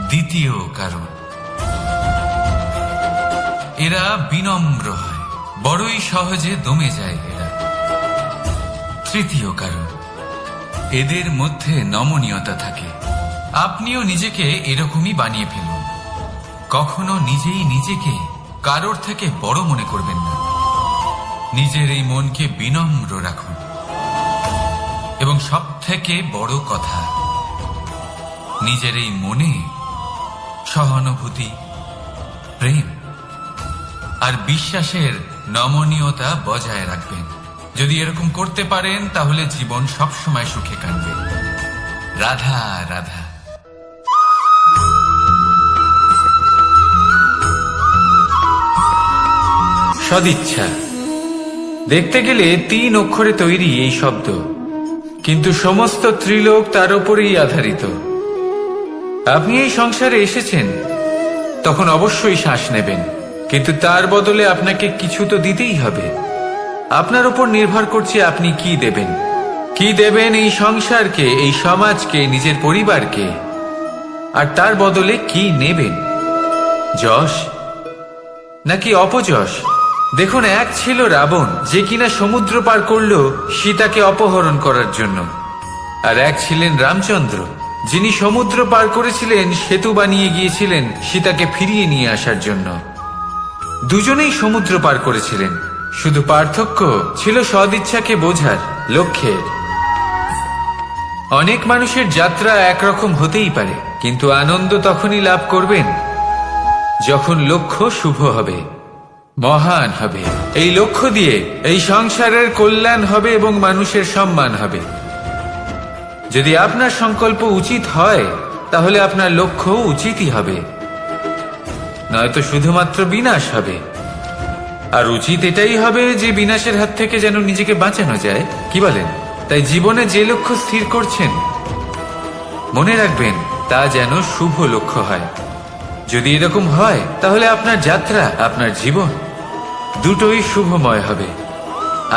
দ্বিতীয় কারণ, এরা বিনম্র হয়, বড়ই সহজে দমে যায় এরা। তৃতীয় কারণ, এদের মধ্যে নমনীয়তা থাকে। আপনিও নিজেকে এরকমই বানিয়ে ফেলুন। কখনো নিজেই নিজেকে কারোর থেকে বড় মনে করবেন না। নিজের এই মনকে বিনম্র রাখুন। এবং সব থেকে বড় কথা, নিজের এই মনে সহানুভূতি, প্রেম আর বিশ্বাসের নমনীয়তা বজায় রাখবেন। যদি এরকম করতে পারেন তাহলে জীবন সবসময় সুখে কাটবে। রাধা রাধা। সদিচ্ছা। দেখতে গেলে 3 অক্ষরে তৈরি এই শব্দ, কিন্তু সমস্ত ত্রিলোক তার উপরেই আধারিত। আপনি এই সংসারে এসেছেন, তখন অবশ্যই শ্বাস নেবেন, কিন্তু তার বদলে আপনাকে কিছু তো দিতেই হবে। আপনার উপর নির্ভর করছে আপনি কি দেবেন। কি দেবেন এই সংসারকে, এই সমাজকে, নিজের পরিবারকে, আর তার বদলে কি নেবেন? যশ নাকি অপযশ? দেখুন, এক ছিল রাবণ, যে কিনা সমুদ্র পার করল সীতাকে অপহরণ করার জন্য, আর এক ছিলেন রামচন্দ্র, যিনি সমুদ্র পার করেছিলেন, সেতু বানিয়ে গিয়েছিলেন সীতাকে ফিরিয়ে নিয়ে আসার জন্য। দুজনেই সমুদ্র পার করেছিলেন, শুধু পার্থক্য ছিল সদিচ্ছাকে বোঝার, লক্ষ্যের। অনেক মানুষের যাত্রা একরকম হতেই পারে, কিন্তু আনন্দ তখনই লাভ করবেন যখন লক্ষ্য শুভ হবে, মহান হবে। এই লক্ষ্য দিয়ে এই সংসারের কল্যাণ হবে এবং মানুষের সম্মান হবে। যদি আপনার সংকল্প উচিত হয়, তাহলে আপনার লক্ষ্য উচিতই হবে, নয়তো শুধুমাত্র বিনাশ হবে। আর উচিত এটাই হবে যে বিনাশের হাত থেকে যেন নিজেকে বাঁচানো যায়, কি বলেন? তাই জীবনে যে লক্ষ্য স্থির করছেন, মনে রাখবেন তা যেন শুভ লক্ষ্য হয়। যদি এরকম হয়, তাহলে আপনার যাত্রা, আপনার জীবন দুটোই শুভময় হবে।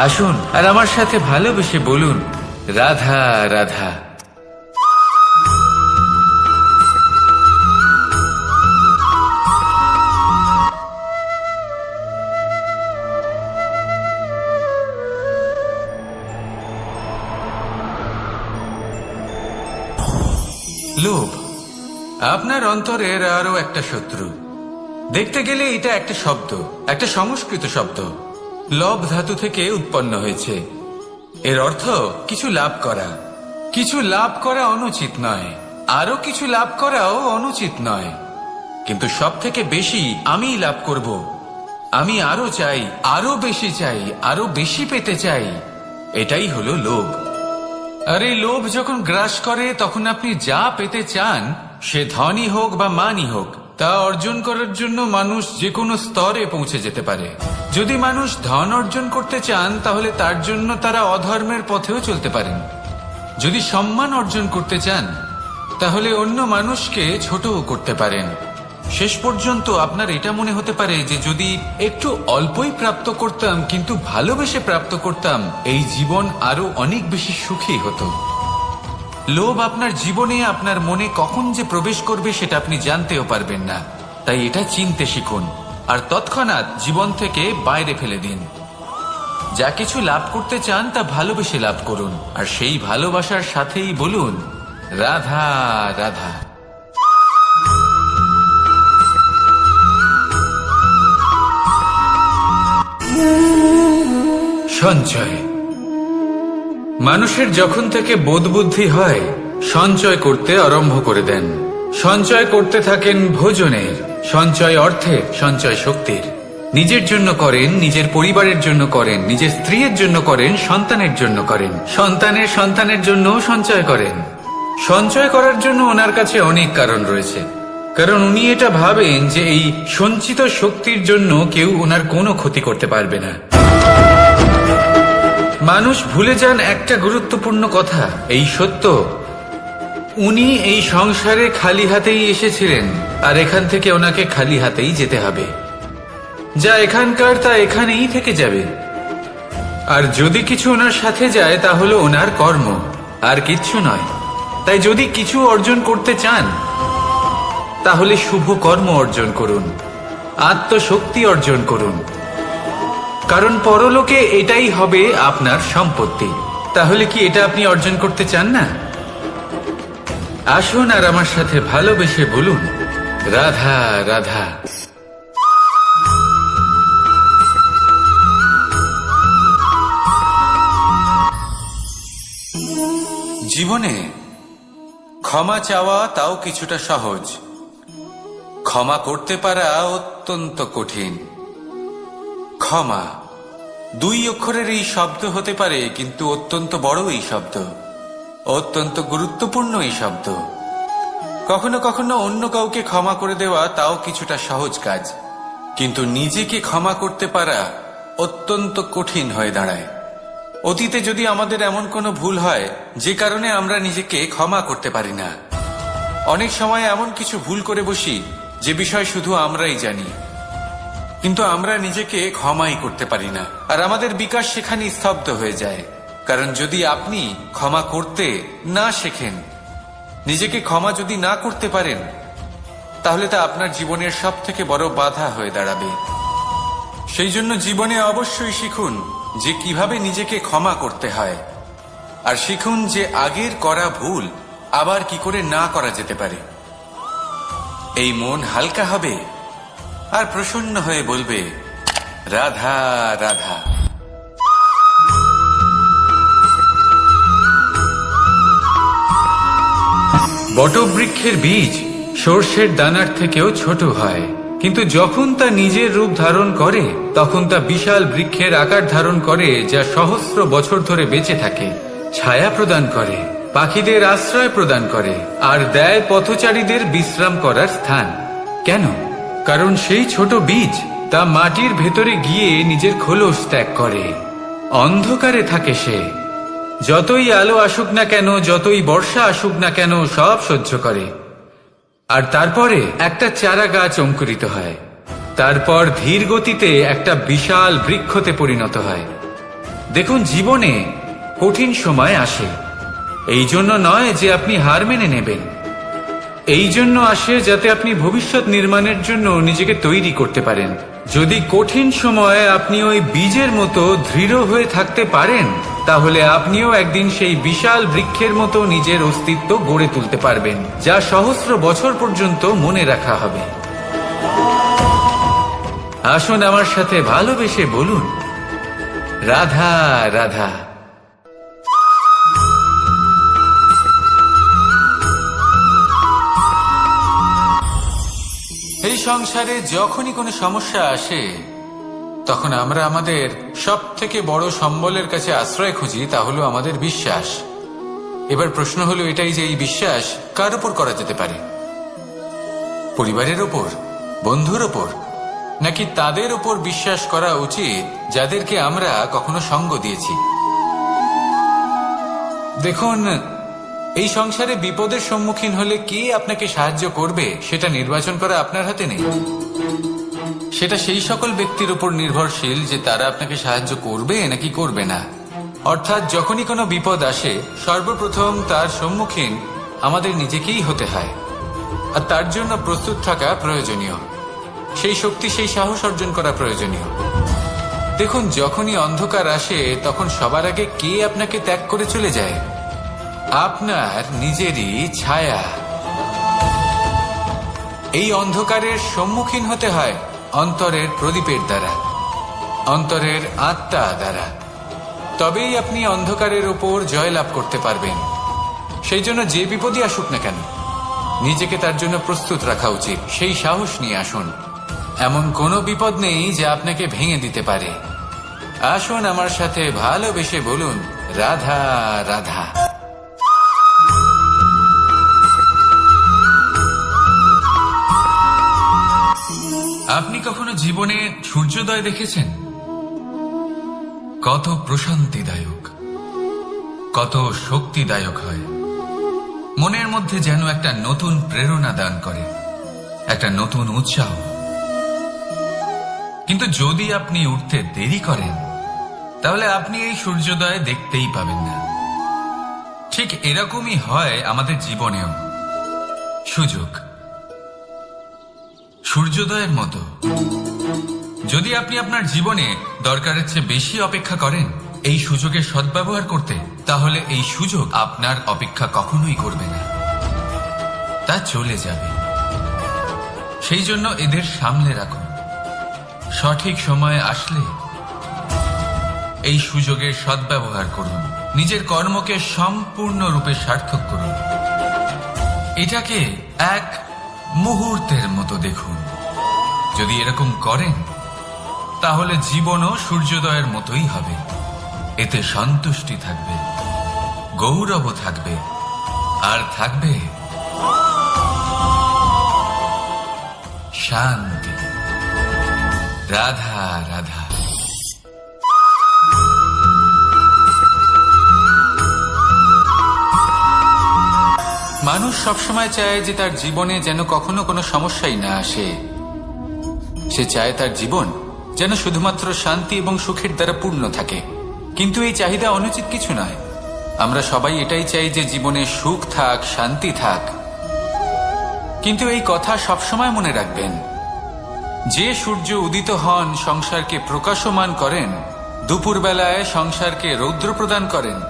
আসুন আর আমার সাথে ভালোবেসে বলুন, রাধা রাধা। লোভ আপনার অন্তরের আরো একটা শত্রু। দেখতে গেলে এটা একটা শব্দ, একটা সংস্কৃত শব্দ, লব ধাতু থেকে উৎপন্ন হয়েছে। এর অর্থ কিছু লাভ করা। কিছু লাভ করা অনুচিত নয়, আরো কিছু লাভ করাও অনুচিত নয়, কিন্তু সব থেকে বেশি আমি লাভ করব, আমি আরো চাই, আরো বেশি চাই, আরো বেশি পেতে চাই, এটাই হলো লোভ। আর এই লোভ যখন গ্রাস করে, তখন আপনি যা পেতে চান, সে ধনই হোক বা মানই হোক, তা অর্জন করার জন্য মানুষ যে কোনো স্তরে পৌঁছে যেতে পারে। যদি মানুষ ধন অর্জন করতে চান, তাহলে তার জন্য তারা অধর্মের পথেও চলতে পারেন। যদি সম্মান অর্জন করতে চান, তাহলে অন্য মানুষকে ছোটও করতে পারেন। শেষ পর্যন্ত আপনার এটা মনে হতে পারে যে যদি একটু অল্পই প্রাপ্ত করতাম, কিন্তু ভালোবেসে প্রাপ্ত করতাম, এই জীবন আরো অনেক বেশি সুখী হতো। লোভ আপনার জীবনে, আপনার মনে কখন যে প্রবেশ করবে সেটা আপনি জানতেও পারবেন না। তাই এটা চিনতে শিখুন, আর তৎক্ষণাৎ জীবন থেকে বাইরে ফেলে দিন। যা কিছু লাভ করতে চান তা ভালোবেসে লাভ করুন, আর সেই ভালোবাসার সাথেই বলুন, রাধা রাধা। সঞ্চয়। মানুষের যখন থেকে বোধ বুদ্ধি হয়, সঞ্চয় করতে আরম্ভ করে দেন। সঞ্চয় করতে থাকেন ভোজনের, সঞ্চয় অর্থের, সঞ্চয় শক্তির। নিজের জন্য করেন, নিজের পরিবারের জন্য করেন, নিজের স্ত্রীর জন্য করেন, সন্তানের জন্য করেন, সন্তানের সন্তানের জন্য সঞ্চয় করেন। সঞ্চয় করার জন্য ওনার কাছে অনেক কারণ রয়েছে, কারণ উনি এটা ভাবেন যে এই সঞ্চিত শক্তির জন্য কেউ ওনার কোনো ক্ষতি করতে পারবে না। মানুষ ভুলে যান একটা গুরুত্বপূর্ণ কথা, এই সত্য, উনি এই সংসারে খালি হাতেই এসেছিলেন, আর এখান থেকে ওনাকে খালি হাতেই যেতে হবে। যা এখানকার তা এখানেই থেকে যাবে। আর যদি কিছু ওনার সাথে যায়, তা হলো ওনার কর্ম, আর কিচ্ছু নয়। তাই যদি কিছু অর্জন করতে চান, তাহলে শুভ কর্ম অর্জন করুন, আত্মশক্তি অর্জন করুন, কারণ পরলোকে এটাই হবে আপনার সম্পত্তি। তাহলে কি এটা আপনি অর্জন করতে চান না? আসুন আর আমার সাথে ভালোবেসে বলুন, রাধা রাধা। জীবনে ক্ষমা চাওয়া তাও কিছুটা সহজ, ক্ষমা করতে পারা অত্যন্ত কঠিন। ক্ষমা 2 অক্ষরের এই শব্দ হতে পারে, কিন্তু অত্যন্ত বড় এই শব্দ, অত্যন্ত গুরুত্বপূর্ণ এই শব্দ। কখনো কখনো অন্য কাউকে ক্ষমা করে দেওয়া তাও কিছুটা সহজ কাজ, কিন্তু নিজেকে ক্ষমা করতে পারা অত্যন্ত কঠিন হয়ে দাঁড়ায়। অতীতে যদি আমাদের এমন কোনো ভুল হয় যে কারণে আমরা নিজেকে ক্ষমা করতে পারি না, অনেক সময় এমন কিছু ভুল করে বসি যে বিষয় শুধু আমরাই জানি, কিন্তু আমরা নিজেকে ক্ষমাই করতে পারি না, আর আমাদের বিকাশ সেখানেই স্তব্ধ হয়ে যায়। কারণ যদি আপনি ক্ষমা করতে না শেখেন, নিজেকে ক্ষমা যদি না করতে পারেন, তাহলে তা আপনার জীবনের সবথেকে বড় বাধা হয়ে দাঁড়াবে। সেই জন্য জীবনে অবশ্যই শিখুন যে কিভাবে নিজেকে ক্ষমা করতে হয়, আর শিখুন যে আগের করা ভুল আবার কি করে না করা যেতে পারে। এই মন হালকা হবে আর প্রসন্ন হয়ে বলবে, রাধা রাধা। বটবৃক্ষের বীজ সর্ষের দানার থেকেও ছোট হয়, কিন্তু যখন তা নিজের রূপ ধারণ করে তখন তা বিশাল বৃক্ষের আকার ধারণ করে, যা সহস্র বছর ধরে বেঁচে থাকে, ছায়া প্রদান করে, পাখিদের আশ্রয় প্রদান করে, আর দেয় পথচারীদের বিশ্রাম করার স্থান। কেন? কারণ সেই ছোট বীজ তা মাটির ভেতরে গিয়ে নিজের খোলস ত্যাগ করে। অন্ধকারে থাকে সে, যতই আলো আসুক না কেন, যতই বর্ষা আসুক না কেন, সব সহ্য করে। আর তারপরে একটা চারা গাছ অঙ্কুরিত হয়, তারপর ধীর গতিতে একটা বিশাল বৃক্ষতে পরিণত হয়। দেখুন, জীবনে কঠিন সময় আসে, এই জন্য নয় যে আপনি হার মেনে নেবেন, এই জন্য আসে যাতে আপনি ভবিষ্যৎ নির্মাণের জন্য নিজেকে তৈরি করতে পারেন। যদি কঠিন সময়ে আপনি ওই বীজের মতো দৃঢ় হয়ে থাকতে পারেন, তাহলে আপনিও একদিন সেই বিশাল বৃক্ষের মতো নিজের অস্তিত্ব গড়ে তুলতে পারবেন, যা সহস্র বছর পর্যন্ত মনে রাখা হবে। আসুন আমার সাথে ভালোবেসে বলুন, রাধা রাধা। এই সংসারে যখনই কোনো সমস্যা আসে, তখন আমরা আমাদের সব থেকে বড় সম্বলের কাছে আশ্রয় খুঁজি, তা হলো আমাদের বিশ্বাস। এবার প্রশ্ন হলো এটাই যে এই বিশ্বাস কার উপর করা যেতে পারে? পরিবারের ওপর, বন্ধুর ওপর, নাকি তাদের উপর বিশ্বাস করা উচিত যাদেরকে আমরা কখনো সঙ্গ দিয়েছি? দেখুন, এই সংসারে বিপদের সম্মুখীন হলে কে আপনাকে সাহায্য করবে সেটা নির্বাচন করা আপনার হাতে নেই। সেটা সেই সকল ব্যক্তির উপর নির্ভরশীল যে তারা আপনাকে সাহায্য করবে নাকি করবে না। অর্থাৎ যখনই কোনো বিপদ আসে, সর্বপ্রথম তার সম্মুখীন আমাদের নিজেকেই হতে হয়, আর তার জন্য প্রস্তুত থাকা প্রয়োজনীয়, সেই শক্তি, সেই সাহস অর্জন করা প্রয়োজনীয়। দেখুন, যখনই অন্ধকার আসে তখন সবার আগে কে আপনাকে ত্যাগ করে চলে যায়? আপনার নিজেরই ছায়া। এই অন্ধকারের সম্মুখীন হতে হয় অন্তরের প্রদীপের দ্বারা, অন্তরের আত্মা দ্বারা। তবেই আপনি অন্ধকারের উপর জয়লাভ করতে পারবেন। সেই জন্য যে বিপদই আসুক না কেন, নিজেকে তার জন্য প্রস্তুত রাখা উচিত। সেই সাহস নিয়ে আসুন। এমন কোনো বিপদ নেই যা আপনাকে ভেঙে দিতে পারে। আসুন আমার সাথে ভালোবেসে বলুন, রাধা রাধা। আপনি কখনো জীবনে সূর্যোদয় দেখেছেন? কত প্রশান্তিদায়ক, কত শক্তিদায়ক হয়। মনের মধ্যে যেন একটা নতুন প্রেরণা দান করে, একটা নতুন উৎসাহ। কিন্তু যদি আপনি উঠতে দেরি করেন, তাহলে আপনি এই সূর্যোদয় দেখতেই পাবেন না। ঠিক এরকমই হয় আমাদের জীবনেও। সুযোগ সূর্যোদয়ের মতো। যদি আপনি আপনার জীবনে দরকারের চেয়ে বেশি অপেক্ষা করেন এই সুযোগের সদ্ব্যবহার করতে, তাহলে এই সুযোগ আপনার অপেক্ষা কখনোই করবে না, তা চলে যাবে। সেই জন্য এদের সামলে রাখুন। সঠিক সময় আসলে এই সুযোগের সদ্ব্যবহার করুন, নিজের কর্মকে সম্পূর্ণরূপে সার্থক করুন। এটাকে এক মুহূর্তের মতো দেখুন। যদি এরকম করেন, তাহলে জীবনও সূর্যোদয়ের মতোই হবে। এতে সন্তুষ্টি থাকবে, গৌরব থাকবে, আর থাকবে শান্তি। রাধা রাধা। মানুষ সবসময় চায় যে তার জীবনে যেন কখনো কোনো সমস্যাই না আসে। সে চায় তার জীবন যেন শুধুমাত্র শান্তি এবং সুখের দ্বারা পূর্ণ থাকে। কিন্তু এই চাহিদা অনুচিত কিছু নয়। আমরা সবাই এটাই চাই যে জীবনে সুখ থাক, শান্তি থাক। কিন্তু এই কথা সবসময় মনে রাখবেন, যে সূর্য উদিত হন সংসারকে প্রকাশমান করেন, দুপুরবেলায় সংসারকে রৌদ্র প্রদান করেন,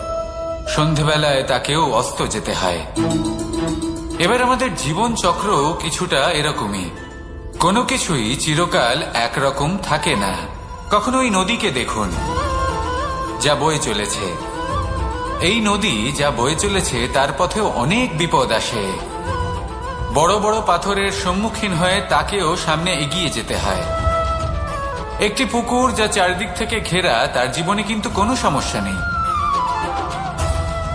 সন্ধেবেলায় তাকেও অস্ত যেতে হয়। এবার আমাদের জীবন চক্র কিছুটা এরকমই। কোনো কিছুই চিরকাল একরকম থাকে না। কখনো এই নদীকে দেখুন, যা বয়ে চলেছে। এই নদী যা বয়ে চলেছে তার পথেও অনেক বিপদ আসে। বড় বড় পাথরের সম্মুখীন হয়ে তাকেও সামনে এগিয়ে যেতে হয়। একটি পুকুর যা চারদিক থেকে ঘেরা, তার জীবনে কিন্তু কোনো সমস্যা নেই।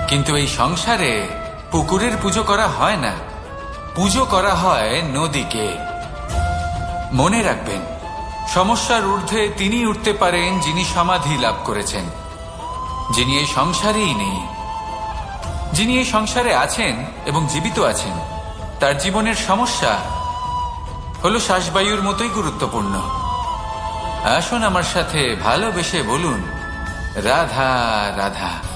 কিন্তু এই সংসারে পুকুরের পুজো করা হয় না, পুজো করা হয় নদীকে। মনে রাখবেন, সমস্যার ঊর্ধ্বে তিনি উঠতে পারেন যিনি সমাধি লাভ করেছেন, যিনি এই সংসারেই নেই। যিনি এই সংসারে আছেন এবং জীবিত আছেন, তার জীবনের সমস্যা হলো শ্বাসবায়ুর মতোই গুরুত্বপূর্ণ। আসুন আমার সাথে ভালোবেসে বলুন, রাধা রাধা।